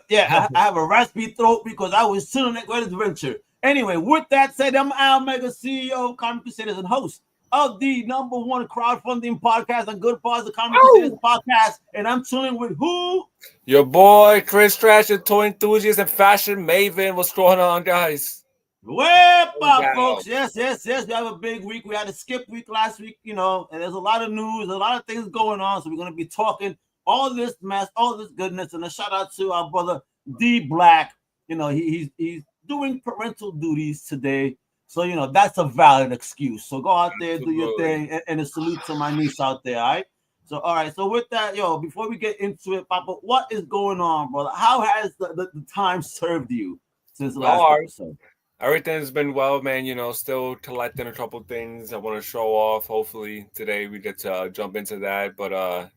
Yeah, I have a raspy throat because I was chilling at Great Adventure. Anyway, with that said, I'm Al Mega, CEO of Comic Crusaders and host of the number one crowdfunding podcast on Good Parts, the Comic Crusaders Oh, podcast. And I'm chilling with who? your boy Chris Trash, your toy enthusiast and fashion maven. What's going on, guys? Wepa, Wow. folks. Yes, yes, yes. We have a big week. We had a skip week last week, and there's a lot of news, a lot of things going on. So we're going to be talking all this mess, all this goodness. And a shout out to our brother D Black. He's doing parental duties today. So, that's a valid excuse. So go out there, do your Absolutely. thing, and a salute to my niece out there, all right? So, all right. So with that, before we get into it, Papa, what is going on, brother? How has the time served you since the last No, episode? everything's been well, man. Still collecting a couple things I want to show off. Hopefully today we get to jump into that. But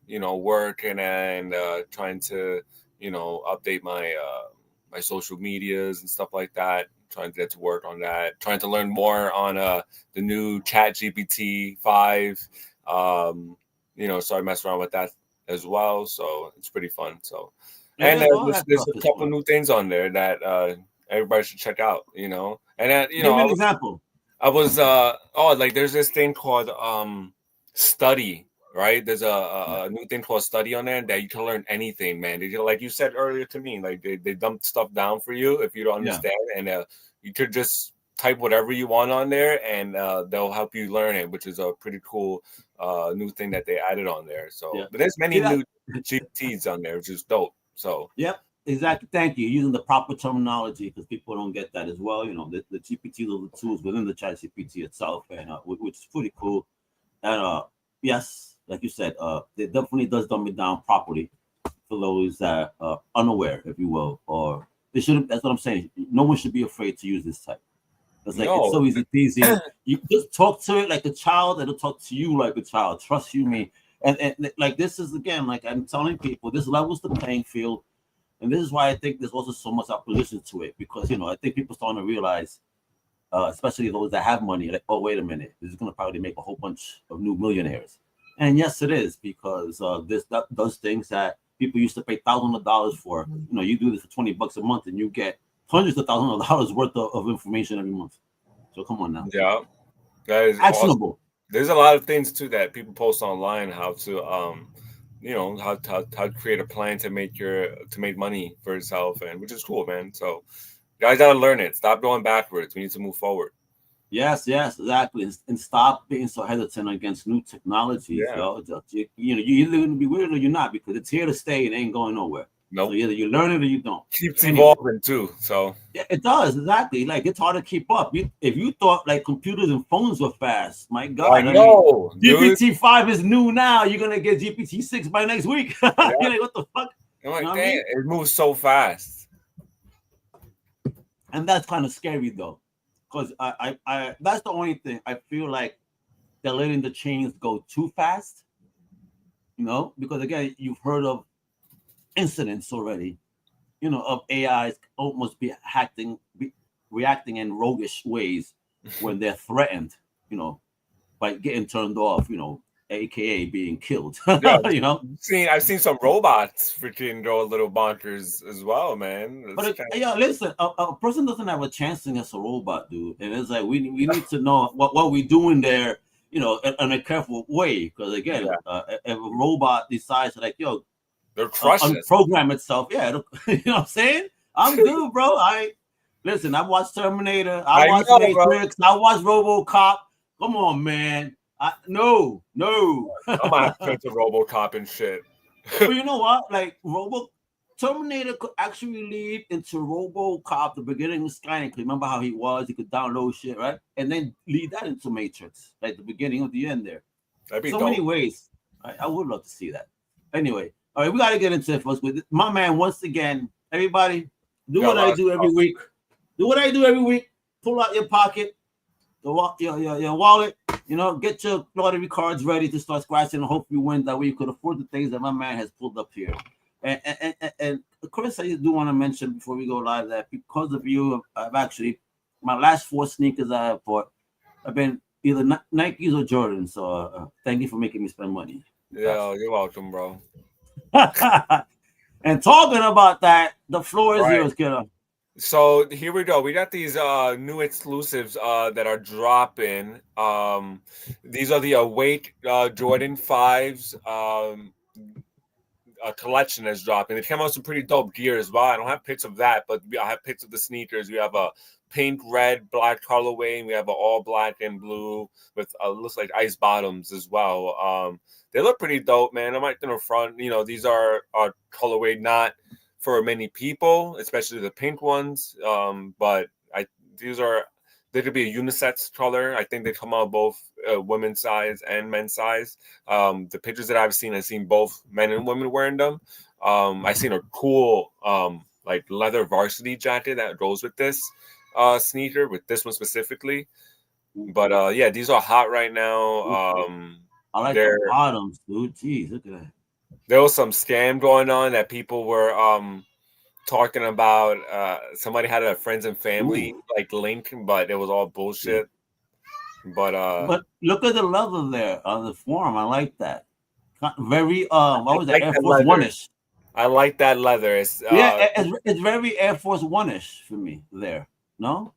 working and trying to update my social medias and stuff like that. Trying to get to work on that. Trying to learn more on the new Chat GPT 5. So I mess around with that as well. So it's pretty fun. So and Yeah, all that there's stuff a is couple fun. new things on there that everybody should check out. And then Give me an example. I was like there's this thing called study, right? There's Yeah. a new thing called study on there that you can learn anything, man. Like you said earlier to me, like they dump stuff down for you if you don't Yeah. understand, and you could just type whatever you want on there, and they'll help you learn it, which is a pretty cool new thing that they added on there. So, Yeah. but there's See many that? new GPTs on there, which is dope. So Yep. Exactly. Thank you. Using the proper terminology because people don't get that as well. The GPT are the tools within the chat GPT itself, and which is pretty cool. And yes, like you said, it definitely does dumb it down properly for those that are unaware, if you will, or they shouldn't. That's what I'm saying. No one should be afraid to use this type. It's like it's no, so easy peasy. You just talk to it like a child, it'll talk to you like a child. Trust you me. And like this is again, like I'm telling people, this levels the playing field. And this is why I think there's also so much opposition to it. Because I think people starting to realize, especially those that have money, like, oh, wait a minute, this is gonna probably make a whole bunch of new millionaires. And yes, it is, because this that does things that people used to pay thousands of dollars for. You do this for $20 a month and you get hundreds of thousands of dollars worth of information every month. So come on now. yeah, that is awesome. Actionable. There's a lot of things too that people post online how to how to create a plan to make money for yourself, and which is cool, man. So you guys gotta learn it. Stop going backwards. We need to move forward. Yes, yes, exactly. And stop being so hesitant against new technologies. Yeah. You're either going to be weird or you're not, because it's here to stay and ain't going nowhere. So Nope. either you learn it or you don't. Keeps Anyway, evolving too. So yeah, it does, exactly. Like, it's hard to keep up. If you thought like computers and phones were fast, my I God, I mean, know, dude. GPT-5 is new now. You're gonna get GPT-6 by next week. You're Yeah. like, what the fuck? I'm You like, know what I damn, mean? it moves so fast. And that's kind of scary though, because I that's the only thing I feel like they're letting the chains go too fast. Because again, you've heard of incidents already, of AIs almost reacting in roguish ways when they're threatened, by getting turned off, aka being killed. Yeah, you know. I've seen some robots freaking go a little bonkers as well, man. But It's kind yeah, listen, a person doesn't have a chance against a robot, dude. And it's like we need to know what we're doing there, in a careful way. Because again, yeah, if a robot decides to, like, they're crushing us. unprogram itself, yeah, you know what I'm saying? I'm good, bro. Listen. I watched Terminator. I I watched know, bro. Matrix. I watched RoboCop. Come on, man. No. I'm gonna have to RoboCop and shit. But you know what? Like, Terminator could actually lead into RoboCop, the beginning of Skynet. Remember how he was? He could download shit, right? And then lead that into Matrix, like the beginning of the end there. That'd be So dope. many ways. I would love to see that. Anyway, all right, we got to get into it first. With my man, once again, everybody, do Got what a lot I of do every stuff. week. Do what I do every week. Pull out your pocket, your wallet, get your lottery cards ready to start scratching and hope you win. That way you could afford the things that my man has pulled up here. And Chris, I do want to mention before we go live that because of you, I've actually, my last 4 sneakers I have bought have been either Nikes or Jordans. So thank you for making me spend money. Yeah, you're welcome, bro. And talking about that, the floor is Right. yours, kiddo. So here we go. We got these new exclusives that are dropping. These are the Awake Jordan 5s. A collection that's dropping. They came out with some pretty dope gear as well. I don't have pics of that, but I have pics of the sneakers. We have a pink, red, black colorway, and we have an all black and blue with looks like ice bottoms as well. They look pretty dope, man. I might in the front. You know, these are colorway not for many people, especially the pink ones. But these are they could be a unisex color. I think they come out both women's size and men's size. The pictures that I've seen both men and women wearing them. I seen a cool like leather varsity jacket that goes with this sneaker, with this one specifically. But yeah, these are hot right now. I like the There bottoms, dude. Jeez, look at that. there was some scam going on that people were talking about. Somebody had a friends and family Ooh, like link, but it was all yeah. bullshit. But But look at the leather there on the form. I like that. Very I what was that? like Air that Force leather. One-ish. I like that leather. Yeah, it's very Air Force One-ish for me there. No?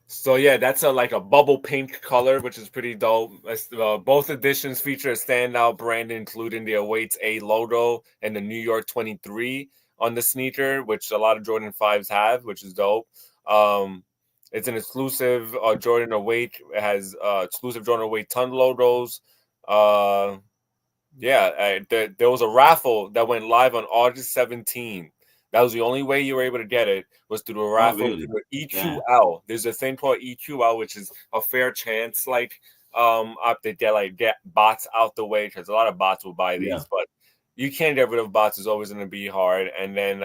So yeah, that's a like a bubble pink color, which is pretty dope. Both editions feature a standout brand, including the Awaits A logo and the New York 23 on the sneaker, which a lot of Jordan 5s have, which is dope. Um, it's an exclusive Jordan Await. It has exclusive Jordan Await ton logos. Uh, yeah, there was a raffle that went live on August 17th. That was the only way you were able to get it was through the Oh, raffle through really? the Yeah. EQL. There's a thing called EQL, which is a fair chance, like up to get bots out the way because a lot of bots will buy Yeah. these, but you can't get rid of bots. It's always going to be hard. And then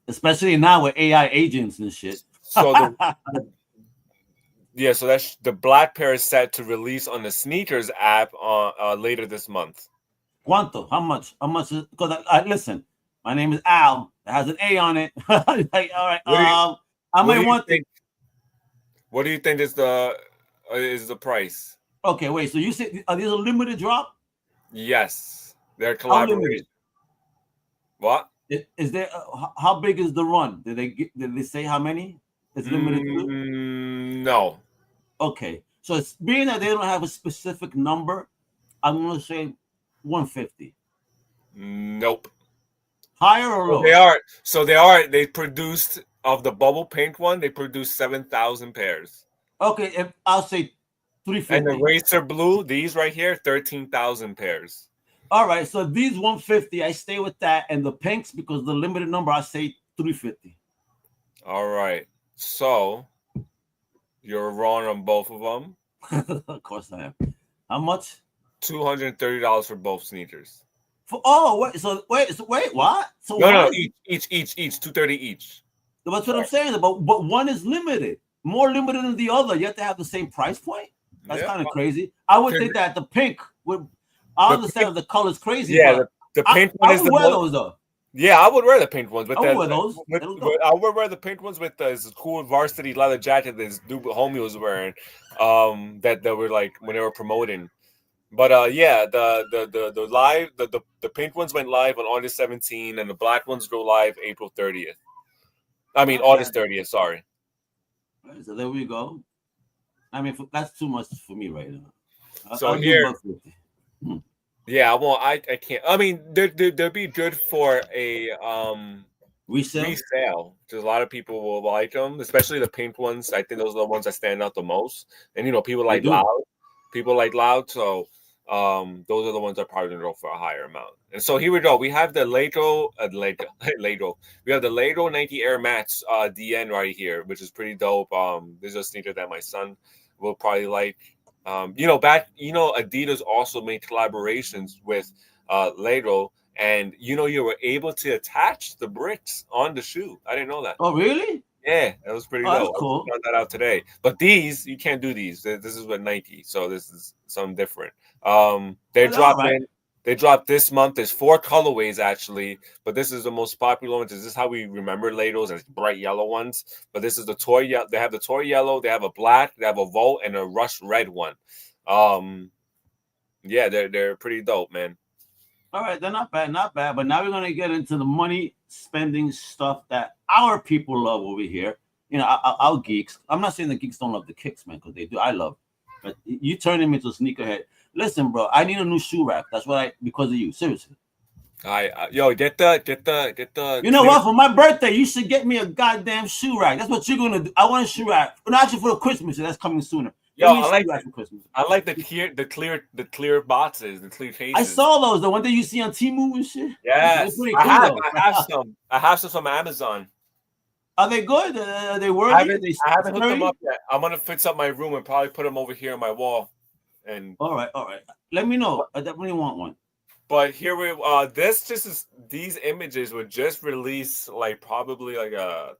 Especially now with AI agents and shit. so yeah, so that's the black pair is set to release on the sneakers app on later this month. Cuánto? How much? How much? Because I listen. My name is Al. It has an A on it. Like, all right. What do you I what might do you want to. think? What do you think is the price? Okay, wait. So you said are these a limited drop? Yes, their How collaboration. limited? What? Is there? How big is the run? Did they say how many? It's limited to. No, Okay, so it's being that they don't have a specific number. I'm gonna say 150. nope. Higher or So they lower? are. So they are. They produced of the bubble pink one. They produced 7,000 pairs, Okay, if I'll say and the 350. racer blue. These right here, 13,000 pairs. All right, so these 150, I stay with that, and the pinks because the limited number, I say 350. All right. So you're wrong on both of them. Of course I am. How much? $230 for both sneakers. For wait, what? So No, why no, is each 230 each. that's what I'm Sorry. saying? But one is limited, more limited than the other. You have to have the same price point. That's Yeah. kind of crazy. I would think that the pink would. I The understand pink, if the color's crazy, yeah, but the I pink one I is would the wear most. those though. Yeah, I would wear the pink ones with I would the wear those. They look with dope. I would wear the pink ones with this cool varsity leather jacket this dude homie was wearing. That they were like when they were promoting. But yeah, the live the pink ones went live on August 17th, and the black ones go live April 30th. I mean All right. August 30th. Sorry. So there we go. I mean, that's too much for me right now. So I'll do here, about 50. yeah, I won't. I can't. I mean, they'd be good for a Resale? resale because a lot of people will like them, especially the pink ones. I think those are the ones that stand out the most. And people They like do. loud. People like loud, so those are the ones that probably gonna go for a higher amount. And so here we go. We have the Lego. We have the Lego Nike Air Max DN right here, which is pretty dope. This is a sneaker that my son will probably like. Adidas also made collaborations with Lego, and you were able to attach the bricks on the shoe. I didn't know that. Oh, really? Yeah, that was pretty Oh, that's dope. I just cool. found that out today. But these, you can't do these. This is with Nike, so this is something different. They're Well, all right. dropping. They dropped this month. There's 4 colorways actually, but this is the most popular one. This is how we remember Lados as bright yellow ones. But this is the toy yellow. They have the toy yellow. They have a black. They have a Volt and a Rush red one. Yeah, they're pretty dope, man. All right, they're not bad, not bad. But now we're gonna get into the money spending stuff that our people love over here. You know, our geeks. I'm not saying the geeks don't love the kicks, man, because they do. I love. But you turning me into a sneakerhead. Listen, bro, I need a new shoe rack. That's what I because of you. Seriously. Yo, get the You know clear. what? For my birthday, you should get me a goddamn shoe rack. That's what you're gonna do. I want a shoe rack. Not actually for Christmas. That's coming sooner. Yo, Get me a shoe rack for Christmas. I like the clear boxes, the clear cases. I saw those, the one that you see on Temu and shit. Yes, They're pretty I cool, have. though. I have some from Amazon. Are they good? Are they worthy? I haven't hooked them up yet. I'm gonna fix up my room and probably put them over here on my wall. And all right. Let me know. I definitely want one. But here we these images were just released like probably like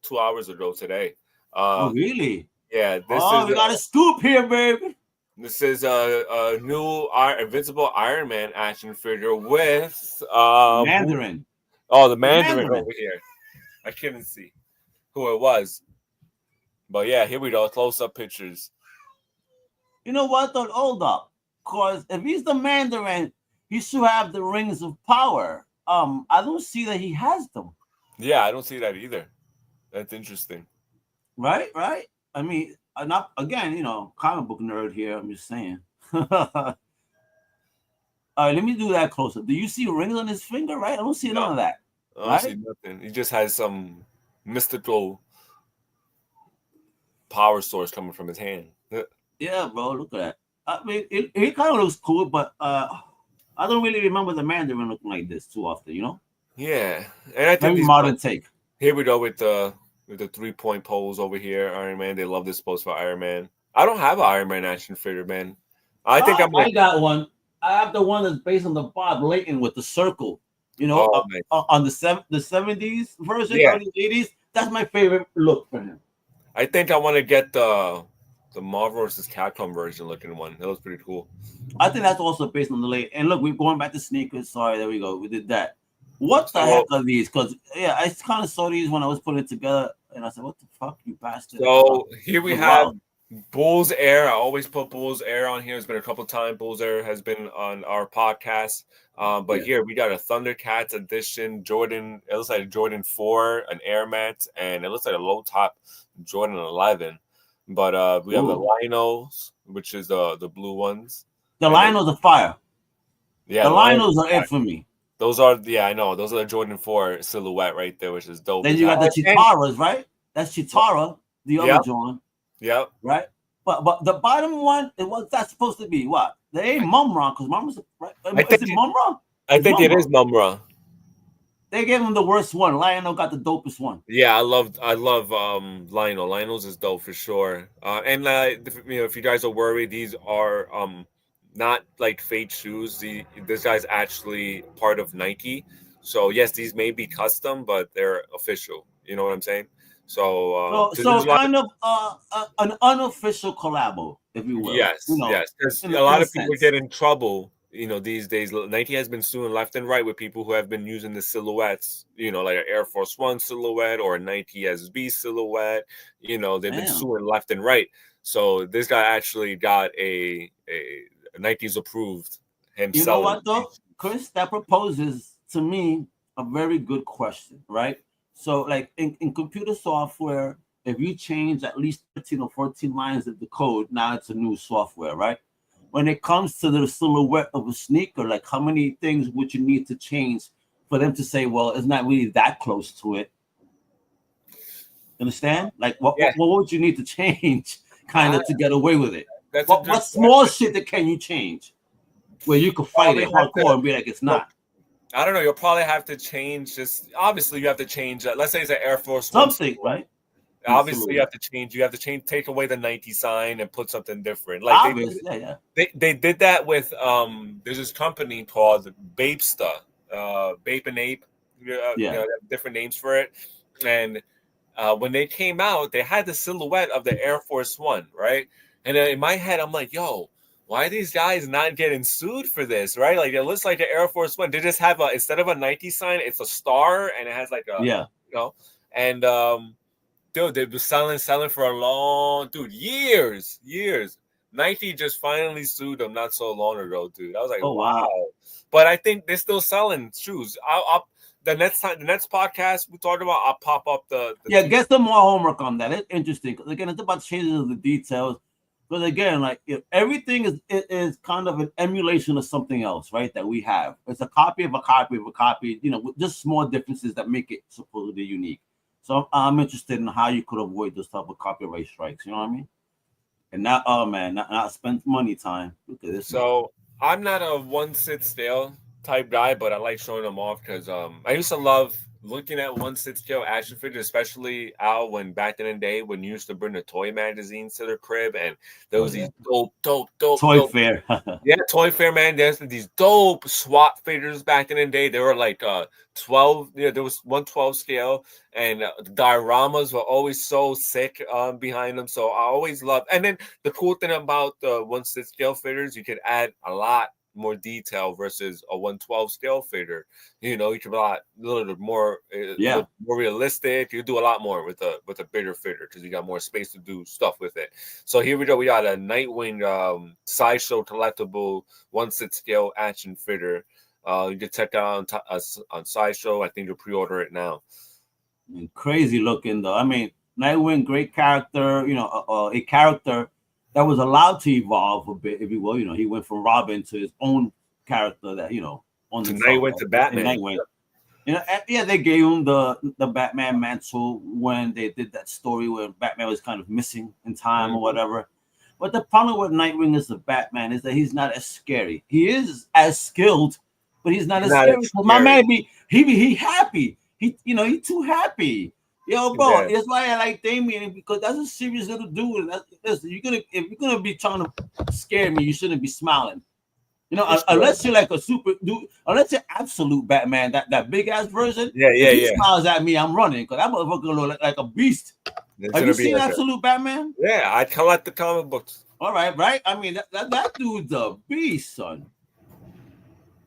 2 hours ago today. Oh really? Yeah. We got a scoop here, baby. This is a new Invincible Iron Man action figure with Mandarin. The Mandarin over here. I couldn't see who it was. But yeah, here we go. Close-up pictures. You know what? Though, hold up. Because if he's the Mandarin, he should have the rings of power. I don't see that he has them. Yeah, I don't see that either. That's interesting. Right? I mean, not again, comic book nerd here. I'm just saying. All right, let me do that closer. Do you see rings on his finger? Right? I don't see none of that. I don't see nothing. He just has some mystical power source coming from his hand. Yeah, bro. Look at that. I mean, it kind of looks cool, but I don't really remember the Mandarin looking like this too often. Yeah, and I think very modern take. Here we go with the 3-point pose over here. Iron Man. They love this pose for Iron Man. I don't have an Iron Man action figure, man. I got one. I have the one that's based on the Bob Layton with the circle. Nice. On the 70s version, early 80s. That's my favorite look for him. I think I want to get the Marvel vs. Capcom version looking one. That looks pretty cool. I think that's also based on the late. And look, we're going back to sneakers. Sorry, there we go. We did that. What the heck are these? Because I kind of saw these when I was putting it together, and I said, "What the fuck, you bastard!" So here we have Bull's Air. I always put Bull's Air on here. It's been a couple times. Bull's Air has been on our podcast. Here we got a Thundercats edition Jordan. It looks like a Jordan 4, an Air Max, and it looks like a low top Jordan 11. But we have the Linos, which is the blue ones. The Linos are fire. Yeah, the Linos are it for me. Those are I know. Those are the Jordan 4 silhouette right there, which is dope. Then you got the Chitaras, right? That's Chitara, the other Jordan. Yep. Right? But the bottom one, what's that supposed to be? What? They ain't Mumra, because Mumra's right? Is it Mumra? I think it is Mumra. They gave him the worst one. Lionel got the dopest one. Yeah, I love Lionel. Lionel's is dope for sure. And if you guys are worried, these are not like fake shoes. This guy's actually part of Nike. So yes, these may be custom, but they're official. You know what I'm saying? So kind of an unofficial collabo, if you will. Yes, yes. Because a lot of people get in trouble. These days, Nike has been suing left and right with people who have been using the silhouettes, like an Air Force One silhouette or a Nike SB silhouette. They've been suing left and right. So this guy actually got a Nike's approved himself. You know what, though, Chris? That proposes to me a very good question, right? So, like in computer software, if you change at least 13 or 14 lines of the code, now it's a new software, right? When it comes to the silhouette of a sneaker, like how many things would you need to change for them to say, well, it's not really that close to it? Understand? Like what would you need to change kind of to get away with it? What small shit that can you change where you could fight it hardcore and be like, it's not? I don't know. You'll probably have to change obviously you have to change. Let's say it's an Air Force something, right? Obviously, you have to change. You have to take away the Nike sign and put something different. Like they did that with there's this company called Bapesta, Bape and Ape. They have different names for it. And when they came out, they had the silhouette of the Air Force One, right? And in my head, I'm like, yo, why are these guys not getting sued for this, right? Like it looks like the Air Force One. They just have instead of a Nike sign, it's a star, and it has like and. Dude, they've been selling for a long, years. Nike just finally sued them not so long ago, dude. I was like, Oh wow. wow. But I think they're still selling shoes. I'll the next podcast we talked about, I'll pop up the Yeah, get some more homework on that. It's interesting because again, it's about changes of the details. Because again, like if everything is kind of an emulation of something else, right? That we have. It's a copy of a copy of a copy. With just small differences that make it supposedly unique. So I'm interested in how you could avoid this type of copyright strikes. You know what I mean? And not, oh man, not spend money time. Look at this. So I'm not a one sit still type guy, but I like showing them off because I used to love looking at one sit still action figures, especially Al when back in the day when you used to bring the toy magazines to their crib and there was these Toy dope. fair. Yeah, Toy Fair, man. There's these dope SWAT figures back in the day. They were like 12. Yeah, there was 112 scale, and the dioramas were always so sick behind them. So I always loved. And then the cool thing about the 1/6 scale figures, you could add a lot more detail versus a 112 scale figure. You could be a little bit more, Yeah. more realistic. You do a lot more with a bigger figure because you got more space to do stuff with it. So here we go. We got a Nightwing sideshow collectible 1/6 scale action figure. You can check out on Sideshow. I think you pre-order it now. Crazy looking though. I mean, Nightwing, great character. A character that was allowed to evolve a bit, if you will. He went from Robin to his own character that on To its own. Nightwing to Batman. Nightwing. Yeah, they gave him the Batman mantle when they did that story where Batman was kind of missing in time or whatever. But the problem with Nightwing as the Batman is that he's not as scary. He is as skilled, but he's not as scary. My man, he happy. He too happy. Yo, bro, it's why I like Damien because that's a serious little dude. Listen, if you're gonna be trying to scare me, you shouldn't be smiling. Unless you're like a super dude, unless you're absolute Batman, that big ass version. Yeah. He smiles at me, I'm running because that motherfucker look like a beast. Have you seen Absolute Batman? Yeah, I collect the comic books. All right. I mean, that dude's a beast, son.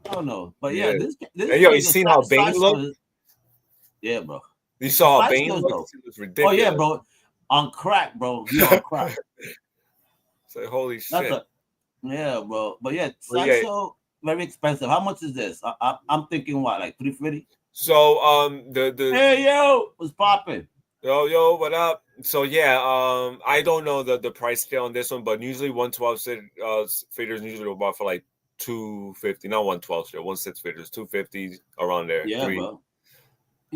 I don't know, but yeah, this hey, yo, you seen how Bane looks? Yeah, bro. You saw how Bane looks? It was ridiculous. Oh yeah, bro. On crack, bro. On crack. It's like holy shit. Yeah, bro. But yeah, Sideshow very expensive. How much is this? I'm thinking what, like $350? So the hey yo, what's popping? Yo, what up? So yeah, I don't know the price scale on this one, but usually 112 figures usually about for like $250, not 112 scale, 1/6 figures, $250 around there. Yeah, bro.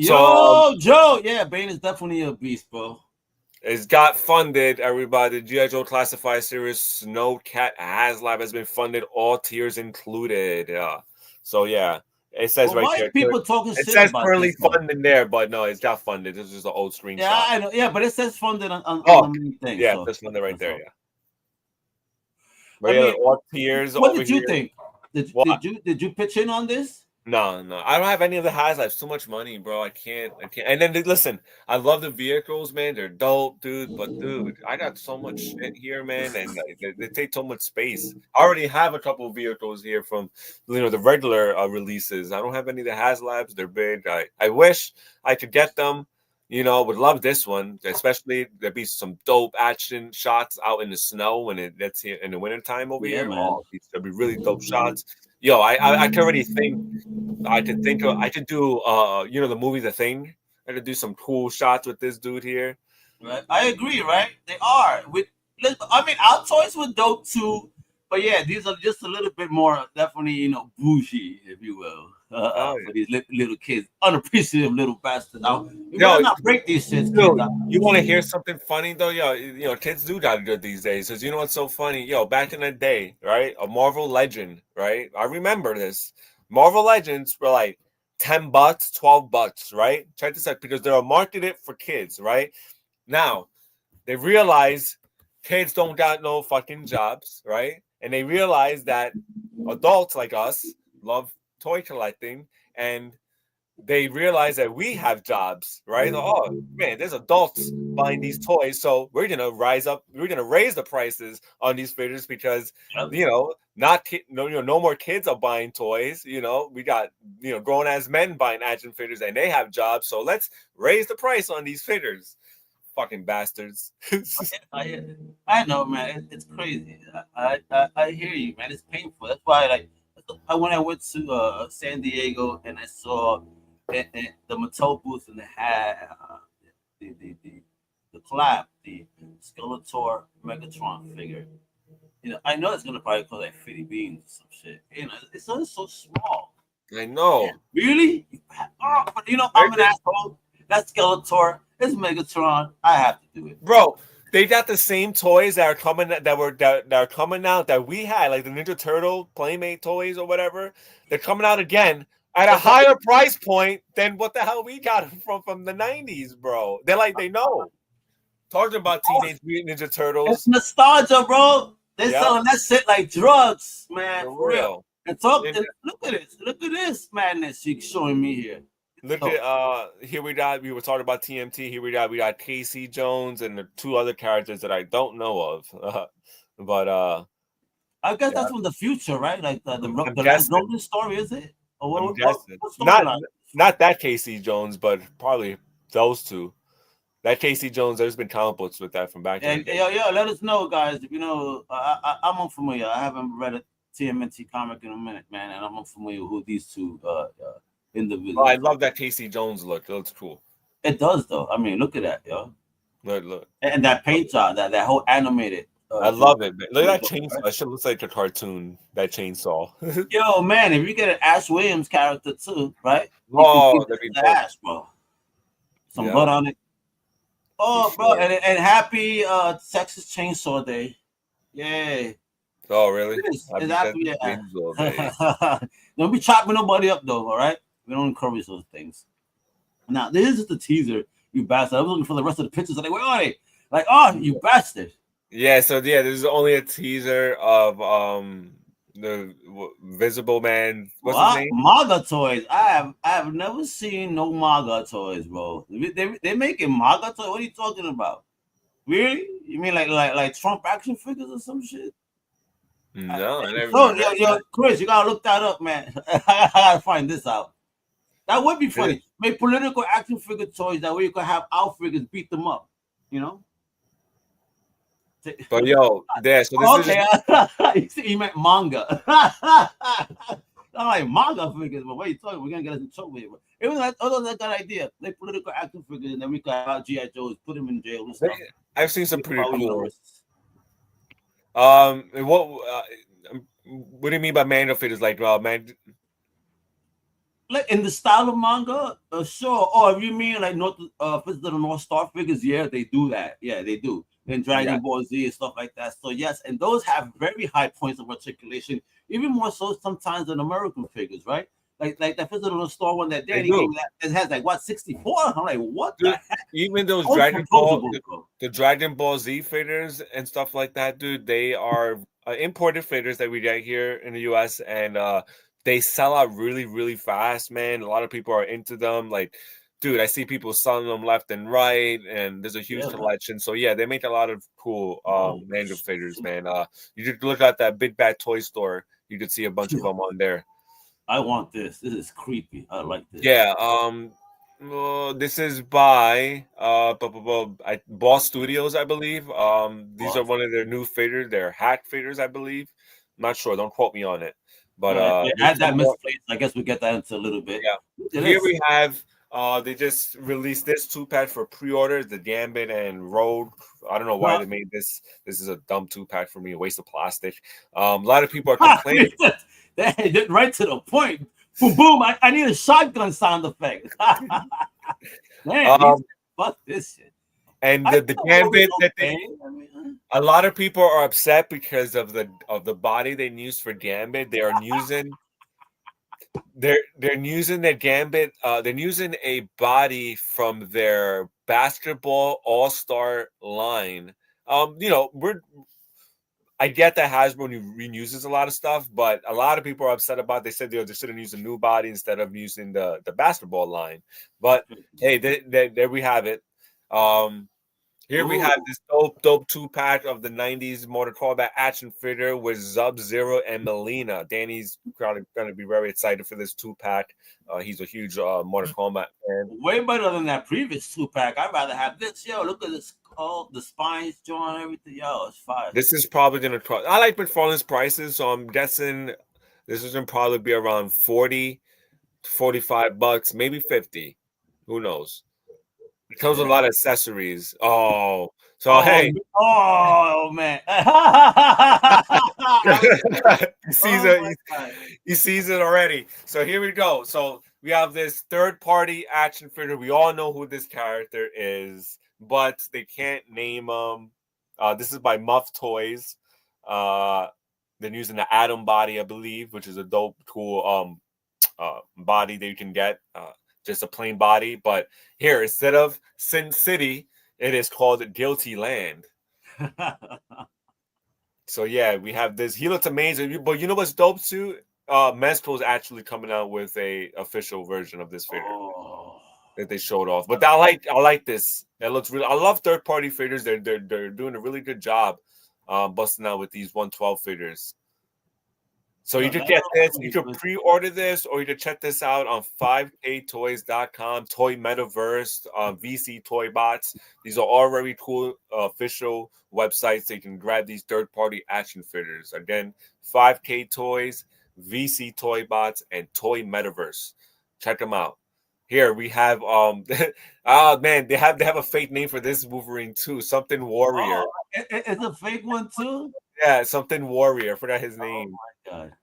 So, Joe, yeah, Bane is definitely a beast, bro. It's got funded, everybody. The G.I. Joe Classified Series Snowcat HasLab has been funded, all tiers included. So yeah, it says right there. People talking shit it says about currently this, funded there, but no, it's got funded. This is an old screenshot. Yeah, I know. Yeah, but it says funded on the main thing. Yeah, so it says funded right there. all. Yeah. But yeah, all tiers. What did you think? Did you pitch in on this? No. I don't have any of the highs. I have so much money, bro. I can't. And then listen, I love the vehicles, man. They're dope, dude. But dude, I got so much shit here, man, and they take so much space. I already have a couple of vehicles here from the regular releases. I don't have any of the HasLabs. They're big. I wish I could get them. Would love this one, especially there'd be some dope action shots out in the snow when it gets here in the wintertime over here. Man. Oh, there'd be really dope shots. Yo, I can already think. I could do the movie The Thing. I could do some cool shots with this dude here. Right, I agree. Right, they are. Our toys were dope too, but yeah, these are just a little bit more definitely bougie, if you will, for these little kids, unappreciative little bastards. You better not break these shits, kids. You want to hear something funny though? Yo, kids do got good these days. Because you know what's so funny? Yo, back in the day, right? A Marvel Legend, right? I remember this. Marvel Legends were like $10, $12, right? Check this out, because they were marketed for kids, right? Now, they realize kids don't got no fucking jobs, right? And they realize that adults like us love toy collecting, and they realize that we have jobs, right? Oh man, there's adults buying these toys, so we're gonna raise the prices on these figures because no more kids are buying toys. We got grown ass men buying action figures, and they have jobs, so let's raise the price on these figures. fucking bastards. I know, man. It's crazy. I hear you, man. It's painful. That's why, like, when I went to San Diego and I saw the Mattel booth and they had the the the the collab, the Skeletor Megatron figure. I know it's gonna probably cost like 50 beans or some shit. It's only so small. I know. Really? Oh, but I'm an asshole. That's Skeletor. It's Megatron. I have to do it, Bro, they got the same toys that are coming that are coming out that we had, like the Ninja Turtle Playmate toys or whatever. They're coming out again at a higher price point than what the hell we got from the 90s, bro. They know. Talking about Teenage Mutant Ninja Turtles. It's nostalgia, bro. They're selling that shit like drugs, man. For real. And look at this. Look at this madness you're showing me here. Look at here we were talking about TMT. Here we got Casey Jones and the two other characters that I don't know of. But I guess that's from the future, right? Like the last Logan story, is it? Or I'm guessing. Not that Casey Jones, but probably those two. That Casey Jones, there's been comic books with that from back then. Yeah, let us know, guys. If I'm unfamiliar. I haven't read a TMNT comic in a minute, man, and I'm unfamiliar with who these two individuals. Oh, I love that Casey Jones look. It looks cool. It does, though. I mean, look at that, yo. Look. And that paint job, that whole animated. I love it, man. Look at that chainsaw. It should look like a cartoon, that chainsaw. Yo, man, if you get an Ash Williams character, too, right? Oh, that'd be the Ash, bro. Some blood on it. Oh, bro, and happy Texas Chainsaw Day. Yay. Oh, really? It's happy, yeah. Don't be chopping nobody up, though, all right? We don't encourage those things. Now, this is just a teaser, you bastard. I was looking for the rest of the pictures. Like, where are they? Like, oh, you bastard. Yeah, so this is only a teaser of the Visible Man. What's his name? MAGA toys. I have never seen no MAGA toys, bro. They making MAGA toys. What are you talking about? Really? You mean like Trump action figures or some shit? No, I never. So, yo, Chris, you gotta look that up, man. I gotta find this out. That would be funny. Make political action figure toys that way you could have out figures beat them up. But yo, there. So this is. You meant manga. Not like manga figures, but what are you talking? We're gonna get us in trouble here. It was like, that's a good idea. Like political action figures, and then we could have GI Joes, put them in jail and stuff. I've seen some pretty cool. What do you mean by manga figures? Like, man. Like in the style of manga, sure. Or if you mean like Fist of the North Star figures, yeah, they do that. Yeah, they do. And Dragon Ball Z and stuff like that. So yes, and those have very high points of articulation, even more so sometimes than American figures, right? Like that Fist of the North Star one that Danny gave me, it has like what 64. I'm like, what the heck? Even those the Dragon Ball Z figures and stuff like that, dude, they are imported figures that we get here in the US, and they sell out really, really fast, man. A lot of people are into them. Like, dude, I see people selling them left and right, and there's a huge collection. So yeah, they make a lot of cool manga figures, man. You could look at that Big Bad Toy Store. You could see a bunch of them on there. I want this. This is creepy. I like this. Yeah. This is by Boss Studios, I believe. These are one of their new figures. They're hack figures, I believe. I'm not sure. Don't quote me on it. But had that misplaced. I guess we get that into a little bit. Yeah. Here we have they just released this 2-pack for pre-orders, the Gambit and Road. I don't know why they made this. This is a dumb 2-pack for me, a waste of plastic. A lot of people are complaining. Right to the point. Boom, boom. I need a shotgun sound effect. Man, fuck this shit. And the Gambit that a lot of people are upset because of the body they used for Gambit. They are using they're using their Gambit. They're using a body from their basketball all-star line. I get that Hasbro reuses a lot of stuff, but a lot of people are upset about it. They said they should have used a new body instead of using the basketball line. But hey, there we have it. Here we have this dope 2-pack of the 90s Mortal Kombat action figure with Sub-Zero and Melina. Danny's probably going to be very excited for this 2-pack. He's a huge Mortal Kombat fan. Way better than that previous 2-pack. I'd rather have this. Yo, look at this. Oh, the spines joint, everything. Yo, it's fire. This is probably going to... I like McFarlane's prices, so I'm guessing this is going to probably be around 40 to 45 bucks, maybe 50. Who knows? It comes with a lot of accessories. Oh, so hey. Oh man. He sees it already. So here we go. So we have this third-party action figure. We all know who this character is, but they can't name him. This is by Muff Toys. They're using the Atom body, I believe, which is a dope, cool body that you can get. Just a plain body, but here, instead of Sin City, it is called Guilty Land. So yeah, we have this. He looks amazing, but you know what's dope too? Mezco is actually coming out with a official version of this figure that they showed off. But I like this. It looks really. I love third-party figures. They're doing a really good job busting out with these 112 figures. So you could get this, you could pre-order this, or you could check this out on 5ktoys.com, Toy Metaverse, VC Toy Bots. These are all very cool official websites that you can grab these third-party action figures. Again, 5K Toys, VC Toy Bots, and Toy Metaverse. Check them out. Here we have oh man, they have a fake name for this Wolverine too, something Warrior. Oh, it's a fake one too? Yeah, something Warrior. I forgot his name. Oh my God.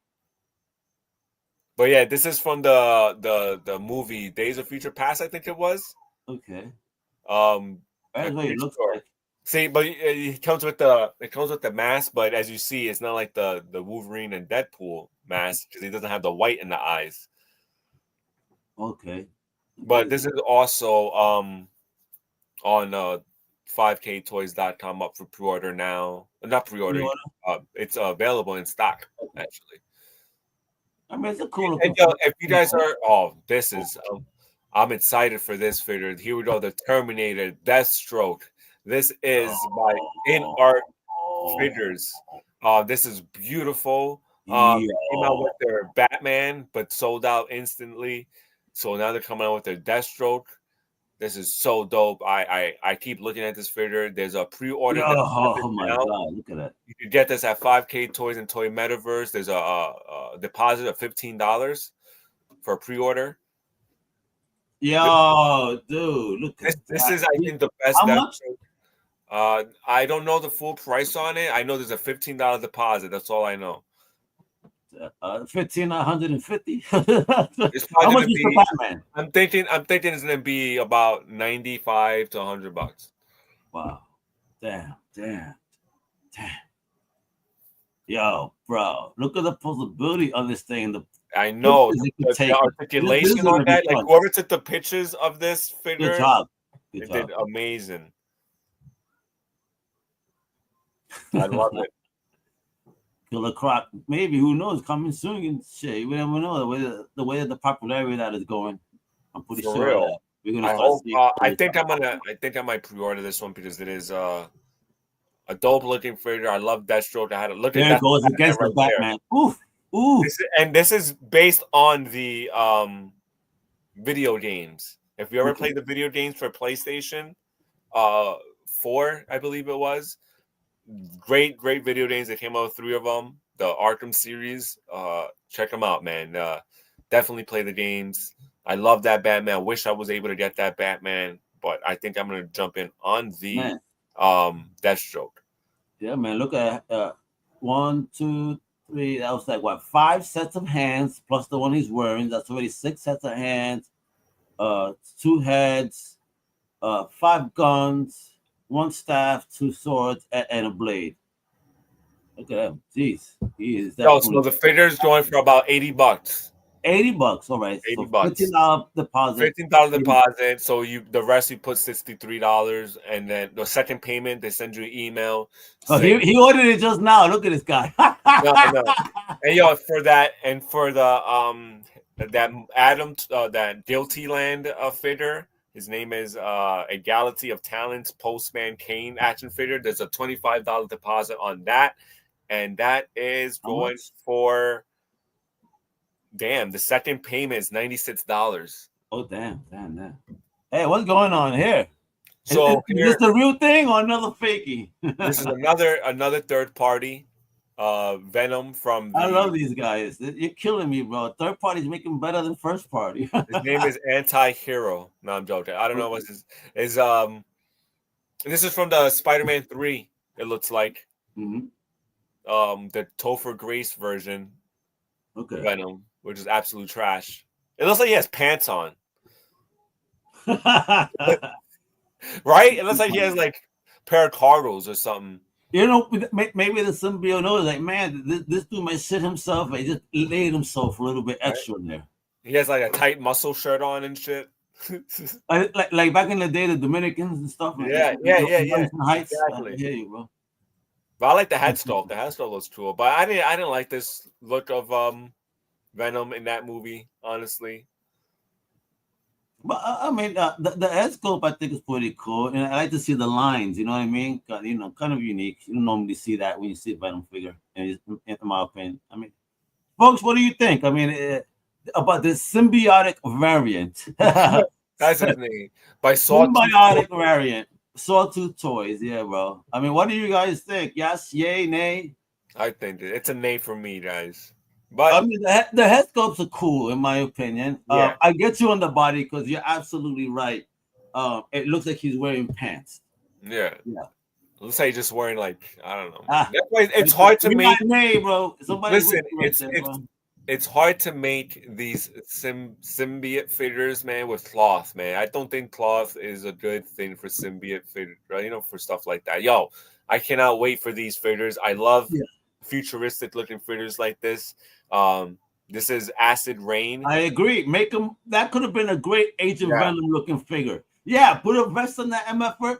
But yeah, this is from the movie Days of Future Past, I think it was. Okay. That's what it looks like. See, but it comes with the mask, but as you see, it's not like the Wolverine and Deadpool mask because he doesn't have the white in the eyes. Okay. But this is also on 5ktoys.com up for pre-order now. Not pre-order. It's available in stock actually. I mean, it's a cool. And if you guys are, this is. I'm excited for this figure. Here we go. The Terminator, Deathstroke. This is by In Art Figures. This is beautiful. Came out with their Batman, but sold out instantly. So now they're coming out with their Deathstroke. This is so dope. I keep looking at this figure. There's a pre-order. Oh my God! Look at that. You can get this at 5K Toys and Toy Metaverse. There's a deposit of $15 for a pre-order. Yo, dude, look at this is, I think, the best. How much? I don't know the full price on it. I know there's a $15 deposit. That's all I know. 1,550. How much is the Batman? I'm thinking it's gonna be about $95 to $100. Wow. Damn. Yo, bro, look at the possibility of this thing. I know the articulation on that. Like whoever took the pictures of this figure, good job. They did amazing. I love it. Killer Croc, maybe, who knows, coming soon and shit. You never know the way that the popularity of that is going. I'm pretty sure that we're gonna I think I might pre-order this one because it is a dope looking figure. I love Deathstroke. I had to look at that. There it goes against the Batman. Oof. This is based on the video games. If you ever played the video games for PlayStation 4, I believe it was. Great video games. They came out with 3 of them. The Arkham series. Check them out, man. Definitely play the games. I love that Batman. I wish I was able to get that Batman, but I think I'm gonna jump in on the Deathstroke. Yeah, man. Look at 1, 2, 3. That was like what, 5 sets of hands plus the one he's wearing. That's already 6 sets of hands. 2 heads, 5 guns. 1 staff, 2 swords, and a blade. Look at him. Jeez. He is so the figure's going for about $80. $80, all right. $80. $15 deposit. $15 deposit. So the rest you put $63, and then the second payment they send you an email. Oh, he ordered it just now. Look at this guy. no. And for that, and for the that Adam that Guilty Land figure. His name is A Galaxy of Talents Postman Kane action figure. There's a $25 deposit on that, and that is How going much? for damn. The second payment is $96. Oh, damn. Hey, what's going on here? So Is this here, the real thing or another fakie? this is another third party, Venom from I the. love these guys. You're killing me, bro. Third party's making better than first party. His name is Anti-Hero. No, I'm joking. I don't know what his is. This is from the Spider-Man 3. It looks like Mhm. the Topher Grace version Okay. Venom, which is absolute trash. It looks like he has pants on, right? It looks like he has like a pair of cargos or something. You know, maybe the symbiote knows, like, man, this dude might shit himself. He just laid himself a little bit Right? extra in there. He has like a tight muscle shirt on and shit. Like back in the day, the Dominicans and stuff. Yeah. Wellington Heights. I Exactly. hear you, bro. But I like the head sculpt. The head sculpt looks cool. But I didn't like this look of Venom in that movie, honestly. But I mean, the head scope I think is pretty cool, and I like to see the lines. You know what I mean? Kind of unique. You don't normally see that when you see a Venom figure. In my opinion, I mean, folks, what do you think? I mean, about this symbiotic variant. That's his name. By Sawtooth. Symbiotic variant. Sawtooth Toys. Yeah, bro. I mean, what do you guys think? Yes, yay, nay? I think it's a name for me, guys. I But mean, the head sculpts are cool, in my opinion. yeah. I get you on the body because you're absolutely right. It looks like he's wearing pants. Yeah. Yeah. Looks like he's just wearing like I don't know. Ah, That's why it's hard to you're make. not nay, bro. Somebody's with Listen, you right there, bro. it's hard to make these symbiote figures, man, with cloth, man. I don't think cloth is a good thing for symbiote figures, right? You know, for stuff like that. Yo, I cannot wait for these figures. I love Yeah. futuristic looking figures like this. This is Acid Rain. I agree. Make him. That could have been a great Agent Yeah. Venom looking figure. Yeah, put a vest on that MF, bro.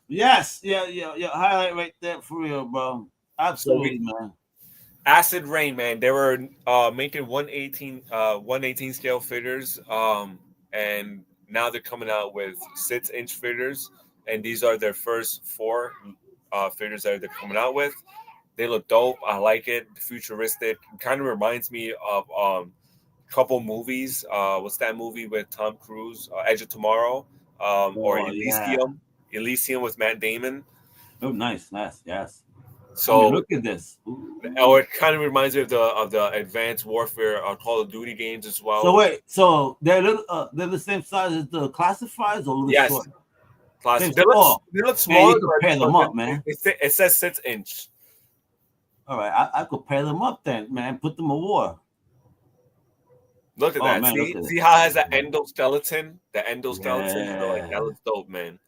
Yes, yeah. Highlight right there for real, bro. Absolutely, man. Acid Rain, man. They were making 118 scale figures, and now they're coming out with 6-inch figures, and these are their first 4 figures that they're coming out with. They look dope. I like it. Futuristic. Kind of reminds me of a couple movies. What's that movie with Tom Cruise? Edge of Tomorrow, or Elysium. Yeah. Elysium with Matt Damon. Oh, nice, yes. So I mean, look at this. Or it kind of reminds me of the Advanced Warfare Call of Duty games as well. So wait, so they're the same size as the classifieds, or a little short? Classic. They look smaller. Man, you can pair them up, man. It says 6-inch. All right, I could pair them up then, man. Put them in war. Look at that. Man, see how it has that endoskeleton? The endoskeleton. Yeah. So like that looks dope, man.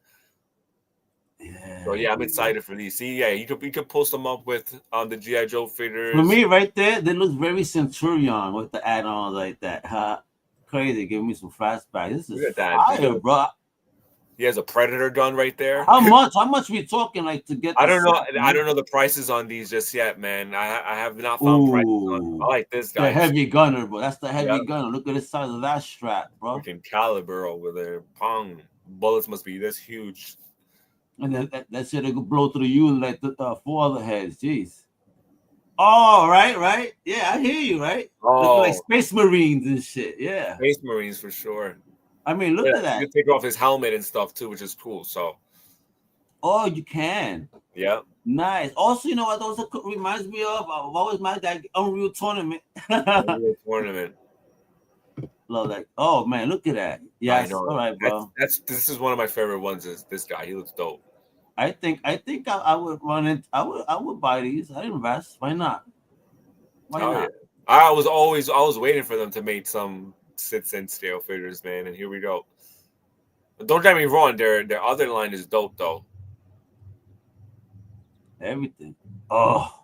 Yeah. So yeah, I'm excited for these. See, yeah, you could post them up with the G.I. Joe figures. For me, right there, they look very Centurion with the add-ons like that. Huh? Crazy, give me some flashbacks. This is fire, bro. He has a Predator gun right there. How much? How much we talking like to get? I don't know. I don't know the prices on these just yet, man. I have not found prices on. I like this guy. The heavy gunner, bro. That's the heavy gunner. Look at the size of that strap, bro. Freaking caliber over there. Pong. Bullets must be this huge. And then that shit could blow through you like the 4 other heads. Jeez. Oh, right. Yeah, I hear you, right? Oh, like Space Marines and shit. Yeah. Space Marines for sure. I mean, look at that. You can take off his helmet and stuff too, which is cool. So. Oh, you can. Yeah. Nice. Also, you know what? Also reminds me of what was my that Unreal Tournament. Unreal Tournament. Love that. Oh man, look at that. Yes. All right, bro. This is one of my favorite ones. Is this guy? He looks dope. I think I would run it. I would buy these. I'd invest. Why not? Why not? Yeah. I was waiting for them to make some 6-inch scale figures, man, and here we go. But don't get me wrong, their other line is dope though. Everything. Oh,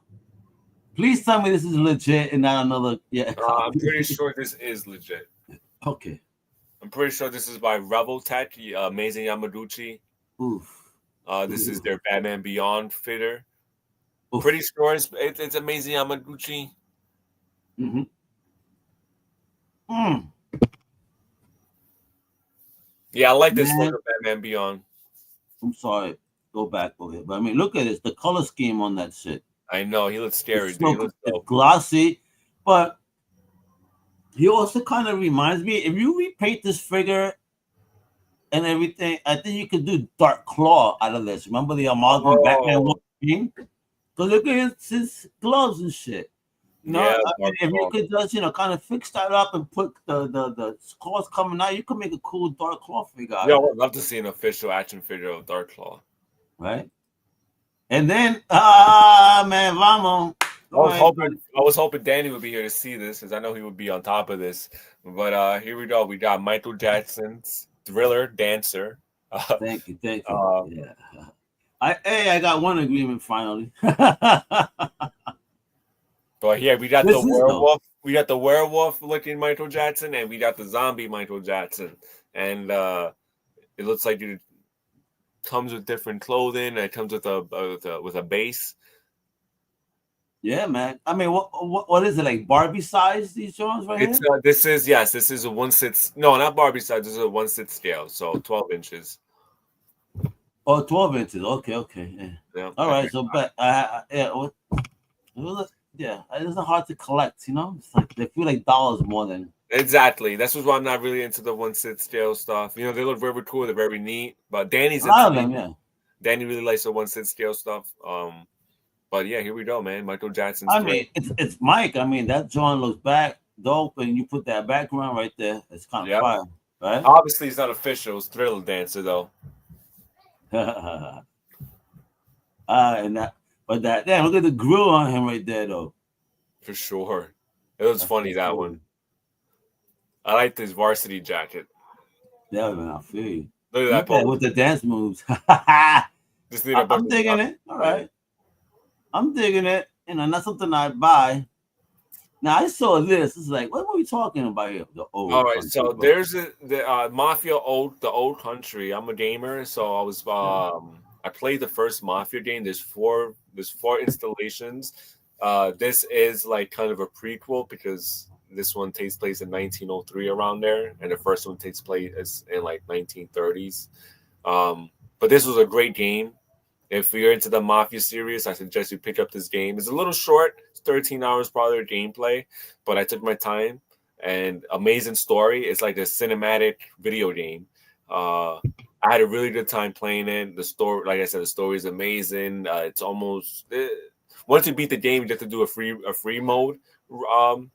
please tell me this is legit and not another. Yeah, I'm pretty sure this is legit. Okay. I'm pretty sure this is by Rebel Tech, Amazing Yamaguchi. Oof. This is their Batman Beyond figure. Oof. Pretty sure it's Amazing Yamaguchi. Mm-hmm. Yeah, I like this look Man, of Batman Beyond. I'm sorry. Go back over here. But I mean, look at this. The color scheme on that shit. I know he looks scary, It's dude. He so looks it's dope. glossy, but he also kind of reminds me. If you repaint this figure and everything, I think you could do Dark Claw out of this. Remember the amalgam Batman Oh, Wolverine? Because look at his gloves and shit. yeah, I mean, Dark if you Claw. could just kind of fix that up and put the claws coming out, you could make a cool Dark Claw figure out Yeah, I of it, would love to see an official action figure of Dark Claw. right? And then, man, vamos. All right, buddy. I was hoping Danny would be here to see this because I know he would be on top of this. But here we go. We got Michael Jackson's Thriller Dancer. Thank you. Uh, Yeah, I got one agreement finally. but here we got the This is dope. werewolf. We got the werewolf looking Michael Jackson, and we got the zombie Michael Jackson. And it looks like it comes with different clothing. It comes with a base. Yeah, man. I mean, what is it like Barbie size? These joints right It's here? this is a 1/6. No, not Barbie size. This is a 1/6 scale, so 12 inches. Oh, 12 inches. Okay. Yeah. Yeah. All right. So, but yeah, yeah, it's not hard to collect. It's like they feel like dollars more than. Exactly. That's why I'm not really into the 1/6 scale stuff. They look very cool. They're very neat. But Danny's A lot into of the them, yeah. Danny really likes the 1/6 scale stuff. But yeah, here we go, man. Michael Jackson's I Thriller. mean, it's Mike. I mean, that joint looks dope, and you put that background right there. It's kind of Yeah. fire, right? Obviously, it's not official. It's Thriller Dancer though. And damn, look at the grill on him right there, though. For sure. It was funny, that Cool. one. I like this varsity jacket. Yeah, man, I feel you. Look at that Look at it pose. with the dance moves. Just need a bunch I'm of digging it. All right. I'm digging it. Not something I buy. Now I saw this. It's like, what were we talking about here? The old All right, country, so bro. there's the Mafia the old country. I'm a gamer, so I played the first Mafia game. There's four installations. This is like kind of a prequel because this one takes place in 1903 around there, and the first one takes place in like 1930s. But this was a great game. If you're into the Mafia series, I suggest you pick up this game. It's a little short. It's 13 hours probably of gameplay, but I took my time and amazing story. It's like a cinematic video game. I had a really good time playing it. The story, like I said, the story is amazing. It's almost once you beat the game, you have to do a free mode run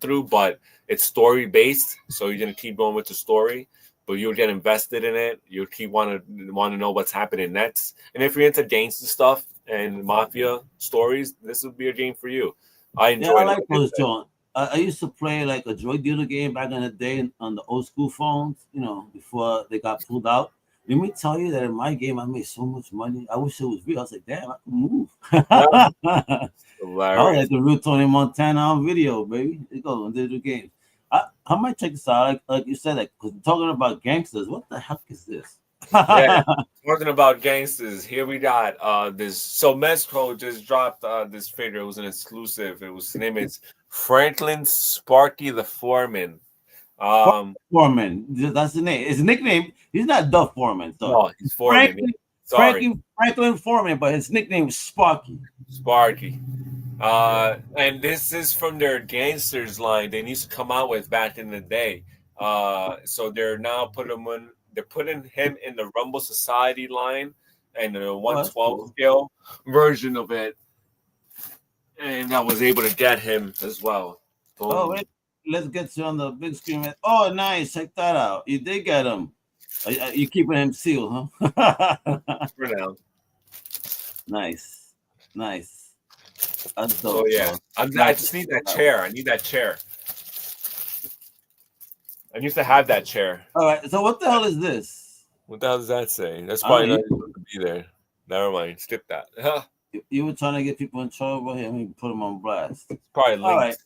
through, but it's story based, so you're gonna keep going with the story. But you'll get invested in it. You'll keep want to know what's happening next. And if you're into gangster stuff and mafia stories, this would be a game for you. I Yeah, I enjoyed like it. those joints. I used to play like a drug dealer game back in the day on the old school phones, before they got pulled out. Let me tell you that in my game, I made so much money. I wish it was real. I was like, damn, I can move. I was Hilarious. like the real Tony Montana on video, baby. It goes on digital games. I might check this out. Like you said, because talking about gangsters, what the heck is this? Yeah. Talking about gangsters, here we got this. So Mezco just dropped this figure. It was an exclusive. His name is Franklin Sparky the Foreman. Foreman. That's the name. His nickname. He's not the Foreman. So No, he's Foreman. Sorry, Franklin Foreman, but his nickname is Sparky. Sparky. And this is from their gangsters line they used to come out with back in the day. So they're now they're putting him in the Rumble Society line and the 112 Cool. scale version of it. And I was able to get him as well. Oh, wait. Let's get you on the big screen. Oh, nice. Check that out. You did get him. You keeping him sealed, huh? For now. Nice. That's dope. Oh yeah. I just need that chair. I need that chair. I used to have that chair. All right. So what the hell is this? What the hell does that say? That's probably not supposed to be there. Never mind. Skip that. You were trying to get people in trouble here. Let me put them on blast. It's probably linked. All right.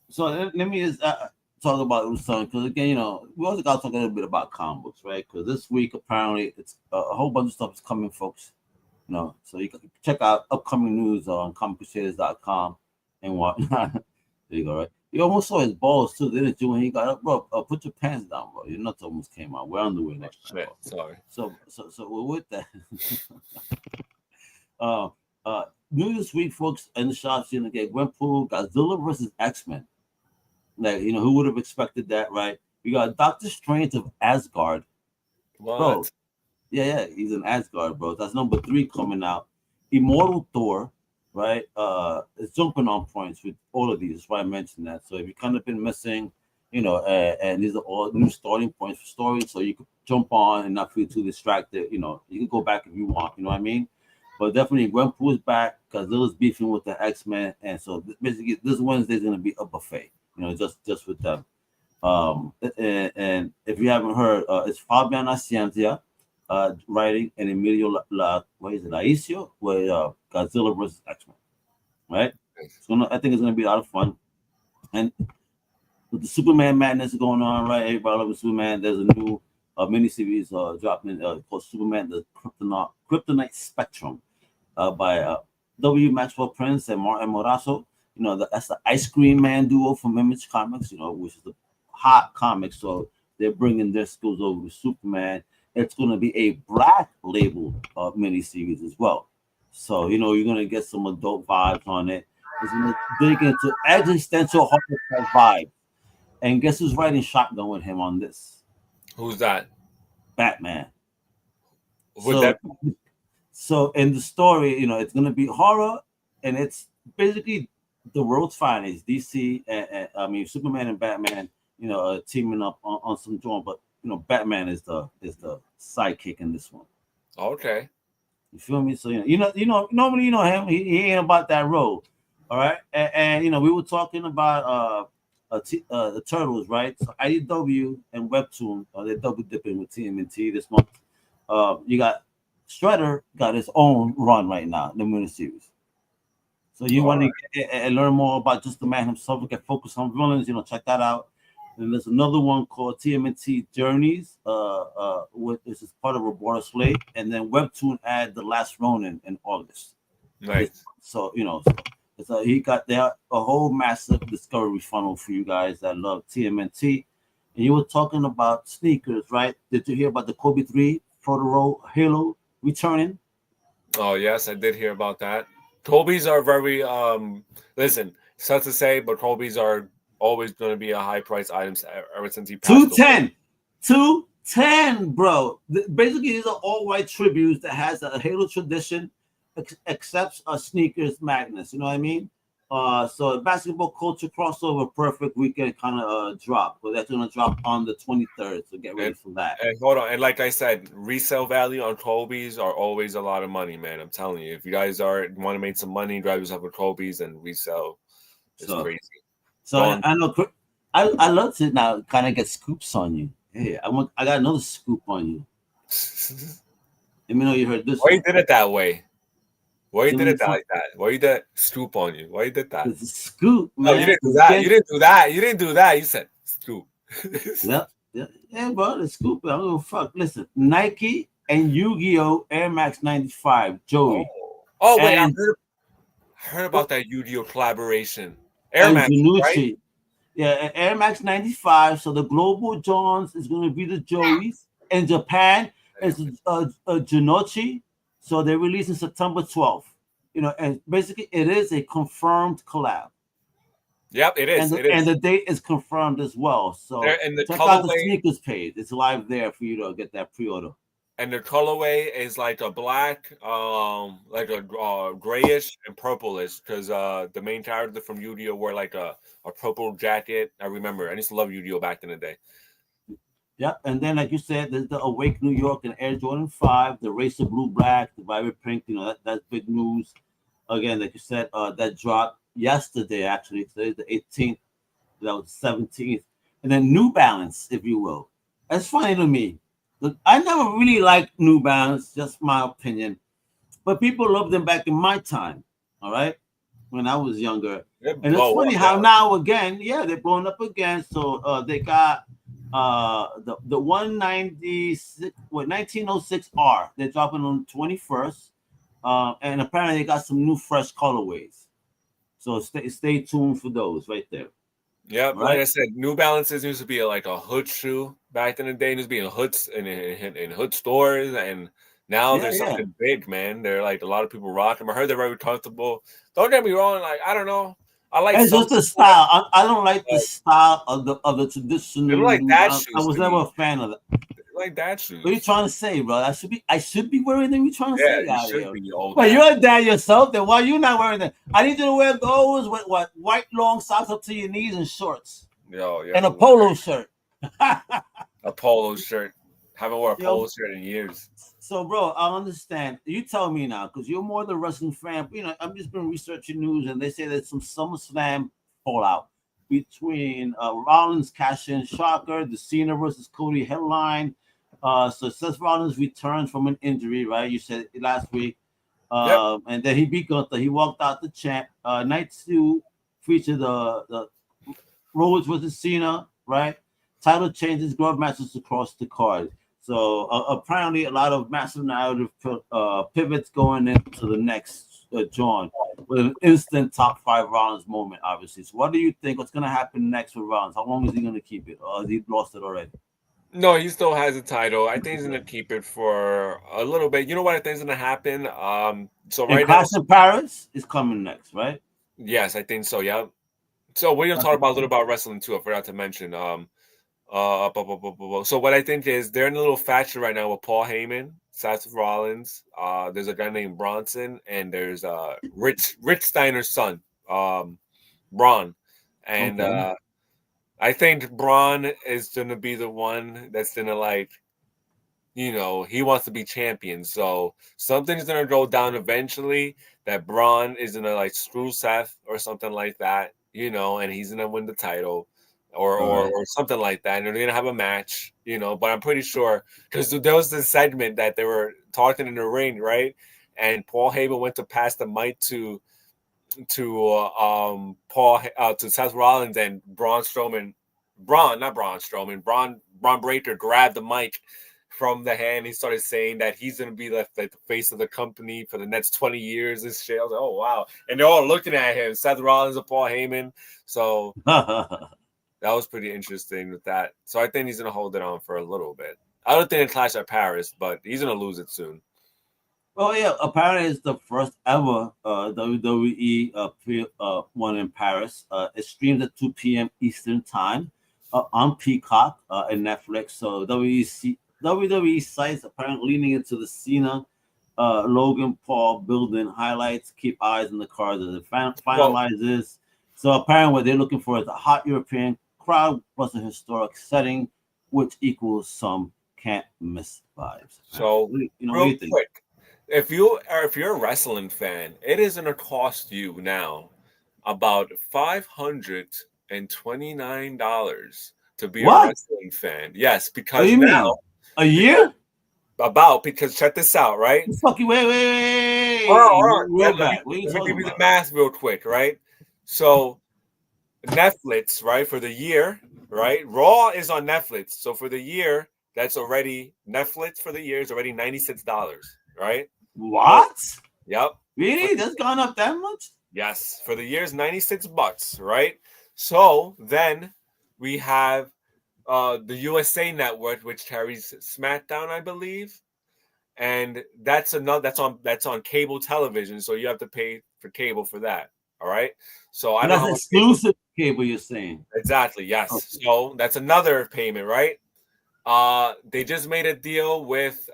So let me just talk about something, because again, we also got to talk a little bit about comic books, right? Because this week apparently it's a whole bunch of stuff is coming, folks. So you can check out upcoming news on comiccrusaders.com and whatnot. There you go, right? You almost saw his balls too, didn't you? When he got up, bro, put your pants down, bro. Your nuts almost came out. We're on the way Oh, next time, shit. bro. Sorry. So we're with that. uh, New this week, folks, in the shops, get Gwenpool, Godzilla versus X-Men. Like, who would have expected that, right? We got Doctor Strange of Asgard, bro. What? Yeah, he's an Asgard, bro. That's number 3 coming out. Immortal Thor, right? It's jumping on points with all of these. That's why I mentioned that. So if you kind of been missing, and these are all new starting points for stories, so you could jump on and not feel too distracted. You can go back if you want. You know what I mean? But definitely, Gwenpool is back. Godzilla's beefing with the X-Men, and so basically, this Wednesday is gonna be a buffet. Just with them. And if you haven't heard, it's Fabian Ascientia writing and Emilio what is it, Laicio, with Godzilla versus X-Men, right? I think it's gonna be a lot of fun. And with the Superman madness going on, right? Everybody loves Superman. There's a new miniseries dropping called Superman: The Kryptonite Spectrum by W. Maxwell Prince and Martin Morasso. That's the Ice Cream Man duo from Image Comics, which is the hot comic. So they're bringing their skills over to Superman. It's going to be a black label miniseries as well. So, you're going to get some adult vibes on it. It's going to dig into existential horror vibe. And guess who's riding shotgun with him on this? Who's that? Batman. Would that? So in the story, it's going to be horror, and it's basically the world's finest. DC, Superman and Batman, teaming up on some joint. But Batman is the sidekick in this one. Okay. You feel me? So normally him. He ain't about that role. All right, and we were talking about the Turtles, right? So IDW and Webtoon, they're double dipping with TMNT this month. You got Shredder got his own run right now, the miniseries. So you want to learn more about just the man himself, get focused on villains, check that out. And there's another one called TMNT Journeys, this is part of Roberta Slate, and then Webtoon add The Last Ronin in August. Nice. So he got there a whole massive discovery funnel for you guys that love TMNT. And you were talking about sneakers, right? Did you hear about the Kobe 3 Photo Roll Halo returning? Oh yes, I did hear about that. Kobe's are very listen, sad to say, but Kobe's are always going to be a high price items ever since he passed away. 210, bro. Basically, these are all white tributes that has a Halo tradition, accepts a sneakers Magnus. You know what I mean? So basketball culture crossover, perfect weekend kind of drop. But that's gonna drop on the 23rd. So get ready for that. And hold on, and like I said, resale value on Kobe's are always a lot of money, man. I'm telling you, if you guys want to make some money, grab yourself a Kobe's and resell. It's crazy. So I know I love to now kind of get scoops on you. Hey, I got another scoop on you. Let me know you heard this. Why you did it that way? Why you did it like that? Why you did scoop on you? Why you did that? It's a scoop, man. No, you didn't do that. You didn't do that. You didn't do that. You said scoop. Yeah, bro, the scoop. I don't give a fuck. Listen, Nike and Yu-Gi-Oh! Air Max 95, Joey. Oh wait, I heard about that Yu-Gi-Oh! Collaboration. Air Max, right? Yeah, Air Max 95. So the Global Johns is going to be the Joeys. In Japan, it's a Jinochi. So they're releasing September 12th. And basically it is a confirmed collab. Yep, it is. And the date is confirmed as well. So check out the sneakers page. It's live there for you to get that pre-order. And the colorway is like a black, like a grayish and purplish, because the main character from Yu-Gi-Oh! Wore like a purple jacket. I remember. I used to love Yu-Gi-Oh! Back in the day. Yep, and then like you said, there's the Awake New York and Air Jordan 5, the Racer Blue Black, the Vibrant Pink. That's big news. Again, like you said, that dropped yesterday. Actually, today's the 18th. That was the 17th, and then New Balance, if you will. That's funny to me. I never really liked New Balance, just my opinion. But people loved them back in my time. All right, when I was younger, and it's funny how now again, they're blowing up again. So they got. The 1906 R. They're dropping on the 21st, and apparently they got some new fresh colorways. So stay tuned for those right there. Yep, right? like I said, New Balances used to be like a hood shoe back in the day. It used to be in hoods in hood stores, and now Yeah, there's yeah. something big, man. They're like a lot of people rock them. I heard they're very comfortable. Don't get me wrong, like I don't know, I like It's some just the people, style. I don't like the but style of the they traditional look like news. dad I shoes was to never me. a fan of that. They look like dad What are you shoes. trying to say, bro? I should be wearing them. You trying to Yeah, say you out should here? be old Well, dad. you're a dad yourself. Then why you not wearing them? I need you to wear those with what white long socks up to your knees and shorts You have and a to wear polo shirt. a polo shirt. Haven't worn a Yo, polo shirt in years. so bro, I understand. You tell me now, because you're more the wrestling fan. You know, I've just been researching news, and they say there's some SummerSlam fallout between Rollins cash in shocker, the Cena versus Cody headline. So Seth Rollins returns from an injury, right? You said it last week. Yep, And then he beat Gunther. He walked out the champ. Night two featured the Rhodes versus Cena, right? Title changes, glove matches across the card. So apparently, a lot of massive narrative pivots going into the next John with an instant top five Rollins moment, obviously. So, what do you think? What's going to happen next with Rollins? How long is he going to keep it? Or has he lost it already? no, he still has a title. I think he's gonna keep it for a little bit. You know what I think is gonna happen? So And right now, Clash in Paris is coming next, right? yes, I think so. Yeah. So we're gonna talk about a little about wrestling too. I forgot to mention. So what I think is they're in a little faction right now with Paul Heyman, Seth Rollins. There's a guy named Bronson, and there's Rich Steiner's son, Braun, and Okay. I think Braun is gonna be the one that's gonna like, he wants to be champion. So something's gonna go down eventually that Braun is gonna like screw Seth or something like that, and he's gonna win the title or All or, right. or something like that. And they're gonna have a match, but I'm pretty sure because there was this segment that they were talking in the ring, right? And Paul Heyman went to pass the mic to Seth Rollins, and Braun Breaker grabbed the mic from the hand. He started saying that he's gonna be like the face of the company for the next 20 years. This shit. I was like, oh wow. And they're all looking at him, Seth Rollins and Paul Heyman. So that was pretty interesting with that. So I think he's gonna hold it on for a little bit. I don't think they clash at Paris, but he's gonna lose it soon. Well, yeah, apparently it's the first ever WWE one in Paris. It streams at 2 p.m. Eastern Time on Peacock and Netflix. So WWE sites apparently leaning into the Cena Logan Paul building highlights. Keep eyes on the cards as it Well, finalizes. So apparently what they're looking for is a hot European crowd plus a historic setting, which equals some can't miss vibes. so What do real you think? quick, if you're a wrestling fan, it is gonna cost you now about $529 to be a What? wrestling fan. Yes, What do because you now mean? A because year? because check this out, right? The fucking wait, Hold on, hold on. real Let me back. What are you let me talking give you the about? math real quick, right? So Netflix, right, for the year, right? Raw is on Netflix. So for the year, that's already Netflix for the year is already $96, right? So What? yep. For Really? the That's gone up that much? Yes, for the year's $96, right? So then we have the USA Network, which carries SmackDown, I believe, and that's on cable television. So you have to pay for cable for that. All right. So I And don't know that's how much cable. exclusive cable, you're saying. Exactly. Yes. Okay. So that's another payment, right? They just made a deal with.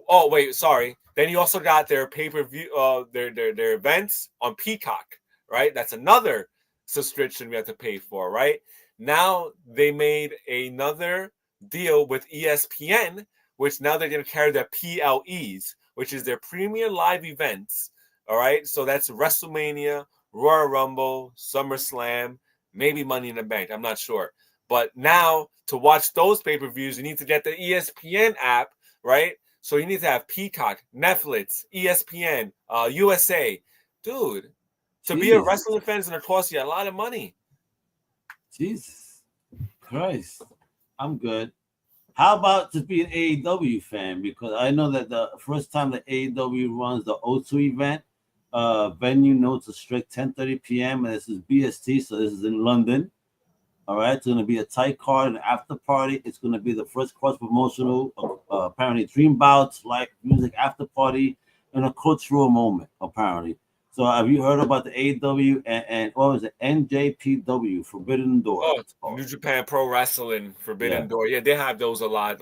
Oh wait, sorry. Then you also got their pay per view, their events on Peacock, right? That's another subscription we have to pay for, right? Now they made another deal with ESPN, which now they're going to carry their PLEs, which is their premier live events. All right, so that's WrestleMania, Royal Rumble, SummerSlam, maybe Money in the Bank. I'm not sure, but now to watch those pay per views, you need to get the ESPN app, right? So you need to have Peacock, Netflix, ESPN, USA. Dude, to be a Jeez. wrestling fan is going to cost you a lot of money. Jesus Christ. I'm good. How about to be an AEW fan? Because I know that the first time that AEW runs the O2 event, Venue notes a strict 10:30 p.m. and this is BST, so this is in London. All right, it's going to be a tight card and after party. It's going to be the first cross promotional, apparently dream bouts, live music after party, and a cultural moment. Apparently, so have you heard about the AEW and what was it, NJPW Forbidden Door? Oh, New Japan Pro Wrestling Yeah, Forbidden Door. Yeah, they have those a lot.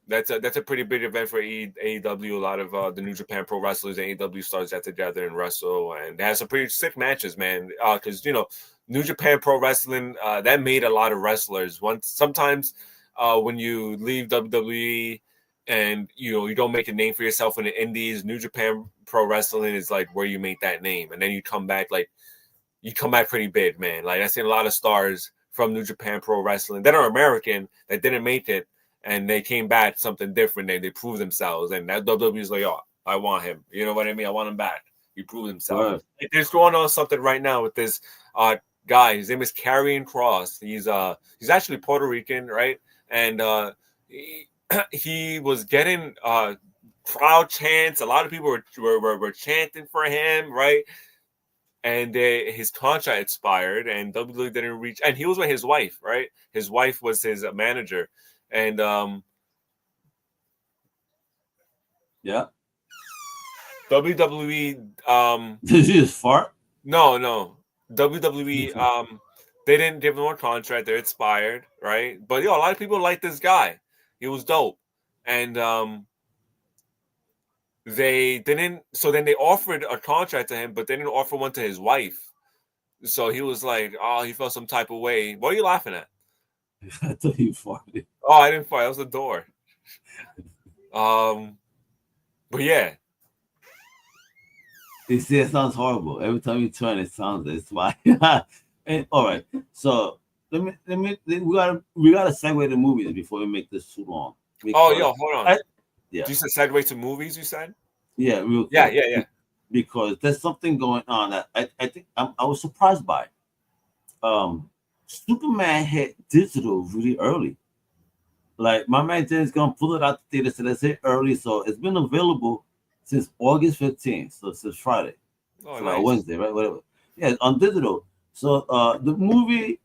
That's a pretty big event for AEW. A lot of the New Japan Pro wrestlers and AEW stars get together and wrestle, and they have some pretty sick matches, man. Because New Japan Pro Wrestling that made a lot of wrestlers. Sometimes when you leave WWE and you don't make a name for yourself in the Indies, New Japan Pro Wrestling is like where you make that name, and then you come back pretty big, man. Like I've seen a lot of stars from New Japan Pro Wrestling that are American that didn't make it, and they came back something different. They proved themselves, and that WWE is like, oh, I want him. You know what I mean? I want him back. He proved himself. right. Like, there's going on something right now with this guy. His name is Karrion Kross. He's actually Puerto Rican, right? And he was getting crowd chants. A lot of people were chanting for him, right? And his contract expired, and WWE didn't reach. And he was with his wife, right? His wife was his manager, and Yeah. WWE. Did you just fart? No, WWE. They didn't give him a contract; they're expired, right? But a lot of people like this guy. He was dope, and they didn't. So then they offered a contract to him, but they didn't offer one to his wife. So he was like, "Oh, he felt some type of way." What are you laughing at? I thought you farted. Oh, I didn't fart. That was the door. But yeah. You see, it sounds horrible. Every time you turn, it sounds. It's why. And all right, so we gotta segue to movies before we make this too long. Oh, Because hold on. yeah, You said segue to movies. You said. yeah, real Yeah, quick. yeah. Because there's something going on that I think I was surprised by. Superman hit digital really early. Like my man Jen's gonna pull it out the theater, so let's say early. So it's been available since August 15th, so since Friday. Oh, So nice. Wednesday, right? Whatever. Yeah, on digital. So the movie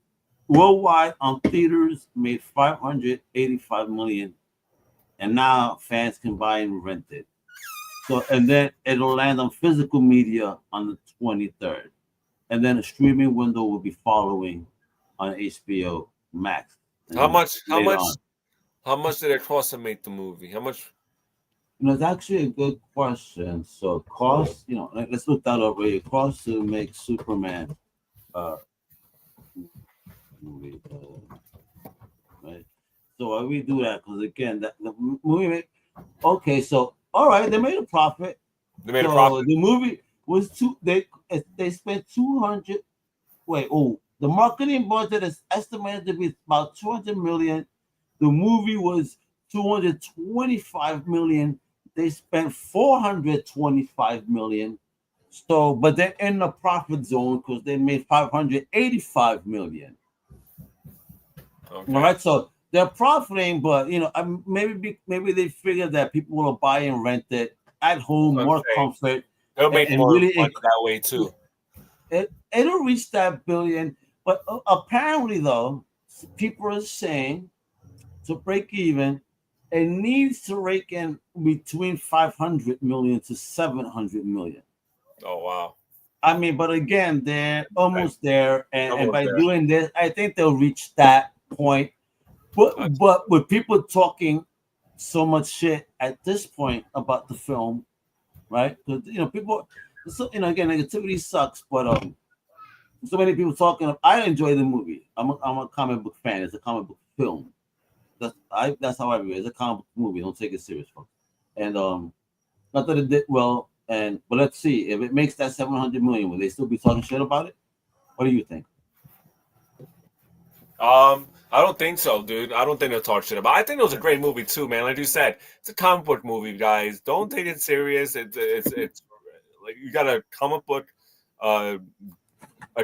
worldwide on theaters made 585 million, and now fans can buy and rent it. So and then it'll land on physical media on the 23rd, and then a streaming window will be following on HBO Max, and How then much? How later much? on. How much did it cost to make the movie? How much? It's actually a good question. So cost, let's look that up. Right, it costs to make Superman uh movie, right? So why we do that? Because again, that the movie okay. So all right, they made a profit. They made a So profit. the movie was they spent 200. Wait, the marketing budget is estimated to be about 200 million. The movie was 225 million. They spent 425 million. So, but they're in the profit zone because they made 585 million. Okay. All right, so they're profiting, but maybe they figure that people will buy and rent it at home, more comfort, They'll make and more really money that way too. it'll reach that billion. But apparently, though, people are saying to break even, it needs to rake in between 500 million to 700 million. Oh wow. I mean, but again, they're almost there, and Almost by there. doing this, I think they'll reach that point. But with people talking so much shit at this point about the film, right? Because people, so again, negativity sucks, but so many people talking. I enjoy the movie. I'm a comic book fan. It's a comic book film. That's how I view it. It's a comic book movie. Don't take it serious, folks. And not that it did well. But let's see if it makes that 700 million. Will they still be talking shit about it? What do you think? I don't think so, dude. I don't think they'll talk shit about. I think it was a great movie too, man. Like you said, it's a comic book movie, guys. Don't take it serious. It's like you got a comic book, a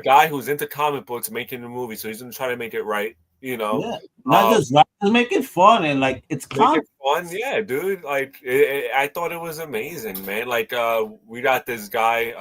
guy who's into comic books making the movie, so he's gonna try to make it right. You know, Yeah, not just rap, just make it fun and like it's make it content. fun, yeah, dude. Like I thought it was amazing, man. Like we got this guy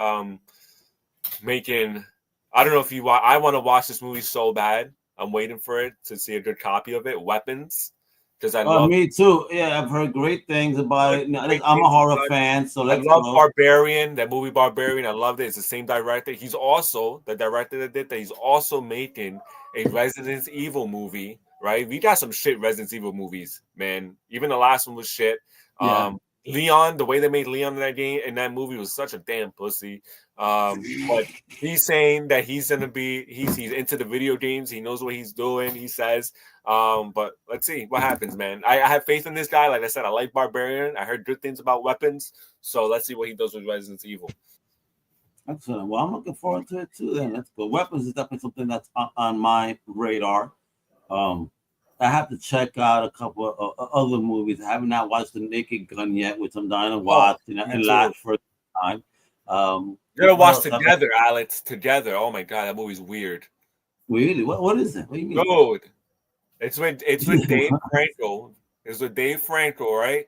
making. I don't know if you. I want to watch this movie so bad. I'm waiting for it to see a good copy of it. Weapons, because I love Me too. Yeah, I've heard great things about heard it. Now, great I'm a things horror about it. fan, so I let's love go. Barbarian, that movie Barbarian. I loved it. It's the same director. He's also the director that did that. He's also making a Resident Evil movie, right? We got some shit Resident Evil movies, man. Even the last one was shit. Yeah. Leon, the way they made Leon in that game in that movie was such a damn pussy. But he's saying that he's gonna be he's into the video games. He knows what he's doing. He says, but let's see what happens, man. I have faith in this guy. Like I said, I like Barbarian. I heard good things about Weapons. So let's see what he does with Resident Evil. Excellent. Well, I'm looking forward to it too. Then let's go. Weapons is definitely something that's on my radar. Um, I have to check out a couple of other movies. I have not watched The Naked Gun yet, which I'm dying to Oh, watch me and too. laugh for a time. You're gonna What watch else? together, Alex. Together. Oh my god, that movie's weird. Really? What is it? What do you mean? Dude, it's with Dave Franco. It's with Dave Franco, right?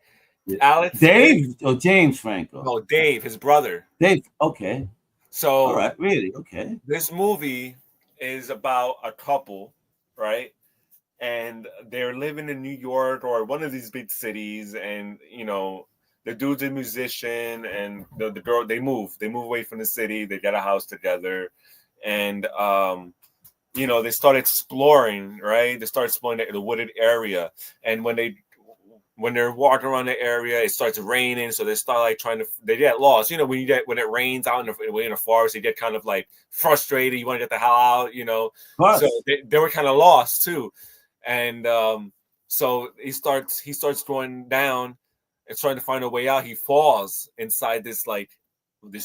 Alex Fish. Dave or James Franco? No, Dave, his brother. Dave. Okay. All So right. Really? Okay. this movie is about a couple, right? And they're living in New York or one of these big cities, and the dude's a musician, and the girl they move away from the city, they get a house together, and they start exploring, right? They start exploring the wooded area, and when they're walking around the area, it starts raining, so they start like they get lost. When it rains out in the forest, you get kind of like frustrated. You want to get the hell out. Of So course. they were kind of lost too, and so he starts going down and trying to find a way out. He falls inside this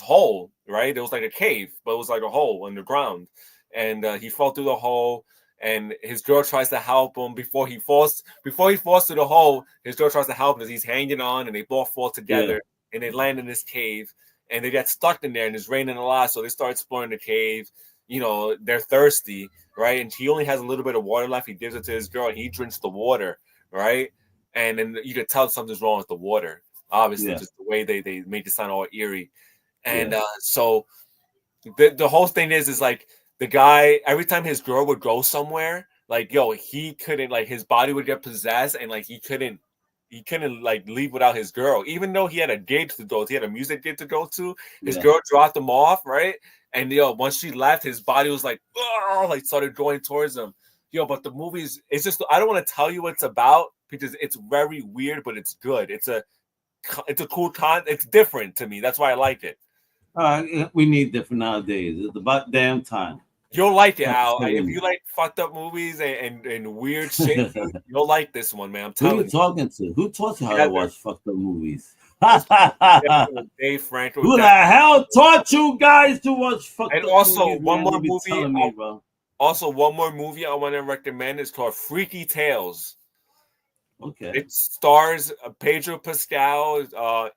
hole, right? It was like a cave, but it was like a hole in the ground, and he fell through the hole, and his girl tries to help him before he falls to the hole. His girl tries to help him as he's hanging on, and they both fall Yeah. together, and they land in this cave, and they get stuck in there, and it's raining a lot, so they start exploring the cave. They're thirsty, right? And he only has a little bit of water left. He gives it to his girl, and he drinks the water, right? And then you can tell something's wrong with the water. Obviously, Yeah. just the way they made it sound all eerie. And Yeah. so the whole thing is like the guy, every time his girl would go somewhere, like he couldn't, like his body would get possessed, and like he couldn't like leave without his girl, even though he had a gig to go to, he had a music gig to go to. His Yeah. girl dropped him off, right? And once she left, his body was like, oh, like started going towards him. But the movie's, it's just, I don't want to tell you what it's about because it's very weird, but it's good. It's a cool it's different to me. That's why I like it. We need different nowadays. It's about damn time. You'll like it, Like I Al. said, If you like fucked up movies and weird shit, you'll like this one, man. I'm who you telling you. talking to? Who taught you how to Together. watch fucked up movies? That's together Who with Dave Franco. the hell taught you guys to watch fucked And up also movies, one man? more You be movie. telling me, bro. Also one more movie I want to recommend is called Freaky Tales. Okay. It stars Pedro Pascal,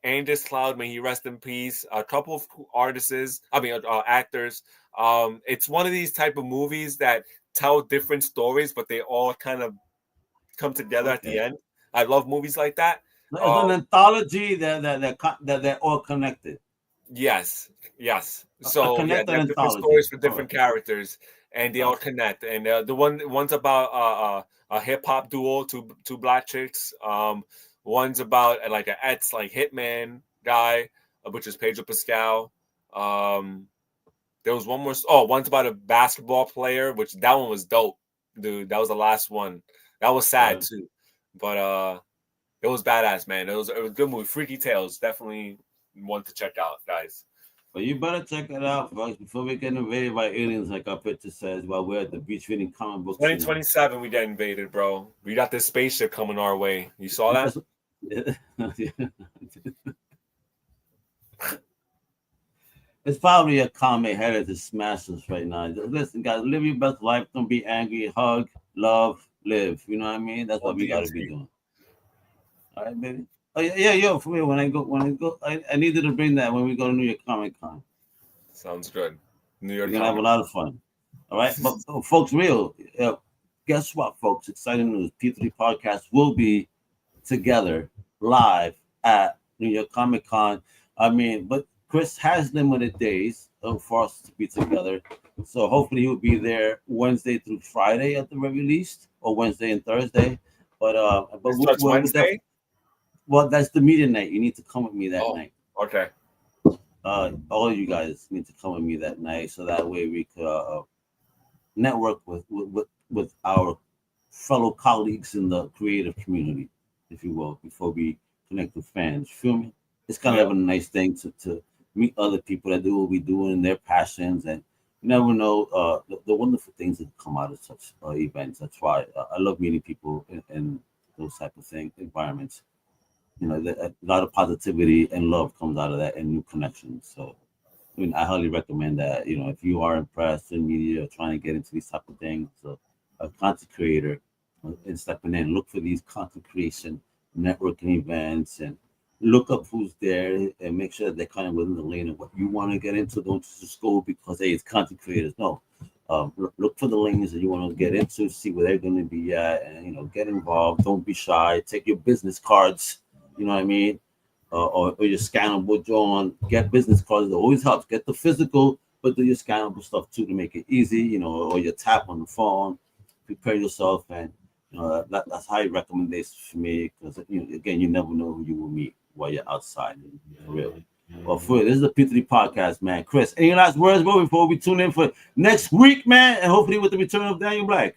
Angus Cloud, may he rest in peace. A couple of actors. It's one of these type of movies that tell different stories, but they all kind of come together at the Okay. end. I love movies like that. It's an anthology that they're all connected. Yes. A So yeah, they connected have different anthology. stories for All right. different characters, and they all connect. And one's about a hip hop duo, two black chicks. One's about like a ex like hitman guy, which is Pedro Pascal. There was one more. Oh, one's about a basketball player, which that one was dope, dude. That was the last one. That was sad too, but it was badass, man. It was a good movie. Freaky Tales, definitely one to check out, guys. But you better check it out, folks, before we get invaded by aliens, like our picture says, while we're at the beach reading comic books. 2027, we get invaded, bro. We got this spaceship coming our way. You saw that? It's probably a comet headed to smash us right now. Listen, guys, live your best life. Don't be angry. Hug, love, live. You know what I mean? That's what we got to be doing. All right, baby. Oh yeah, yo, for me, when I go, I needed to bring that when we go to New York Comic Con. Sounds good. New York We're gonna have a Comic. lot of fun. All right, but folks, real. guess what, folks? Exciting news. P3 Podcast will be together live at New York Comic Con. I mean, but Chris has limited days for us to be together. So hopefully he'll be there Wednesday through Friday at the very least, or Wednesday and Thursday. But It starts Wednesday. Well, that's the meeting night. You need to come with me that Oh, night. okay. All of you guys need to come with me that night, so that way we could network with our fellow colleagues in the creative community, if you will, before we connect with fans. Feel me? It's kind of a nice thing to meet other people that do what we do in their passions, and you never know the wonderful things that come out of such events. That's why I love meeting people in those type of thing environments. You know, a lot of positivity and love comes out of that, and new connections. So I mean, I highly recommend that. You know, if you are impressed in media or trying to get into these type of things, so a content creator and stepping in, look for these content creation networking events and look up who's there and make sure that they're kind of within the lane of what you want to get into. Don't just go because hey, it's content creators. No, look for the lanes that you want to get into, see where they're going to be at, and you know, get involved. Don't be shy. Take your business cards. You know what I mean? Or your scannable drawing. Get business cards. It always helps. Get the physical, but do your scannable stuff too to make it easy. You know, or your tap on the phone. Prepare yourself, and you know that's high recommendation for me because you know, again, you never know who you will meet while you're outside. Really. Well, for this is the P3 podcast, man. Chris, any last words, bro, before we tune in for next week, man, and hopefully with the return of Daniel Black.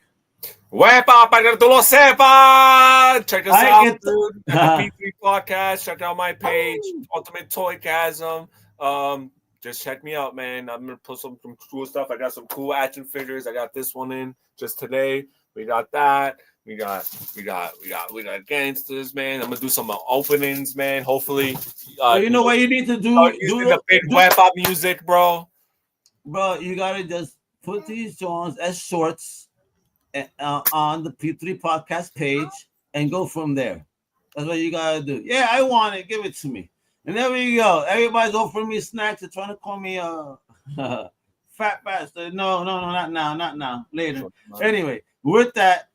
Wepa, para que tú lo sepas. Check us out, Get dude, at the P3 Podcast. Check out my page, Ultimate Toygasm. Just check me out, man. I'm gonna put some cool stuff. I got some cool action figures. I got this one in just today. We got that. We got gangsters, man. I'm gonna do some openings, man. Hopefully, you know what you need to do? Using the big Wepa music, bro. Bro, you gotta just put these songs as shorts on the P3 podcast page and go from there. That's what you gotta do. Yeah, I want it. Give it to me. And there we go. Everybody's offering me snacks. They're trying to call me fat bastard. No, not now. Later. Anyway, with that,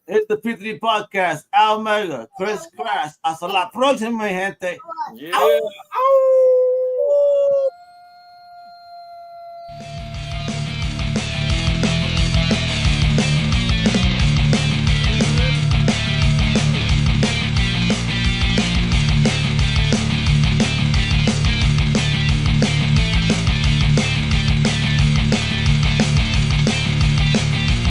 it's the P3 podcast. Al Mega, Chris Crash. Hasta la próxima, gente. Yeah. Ow.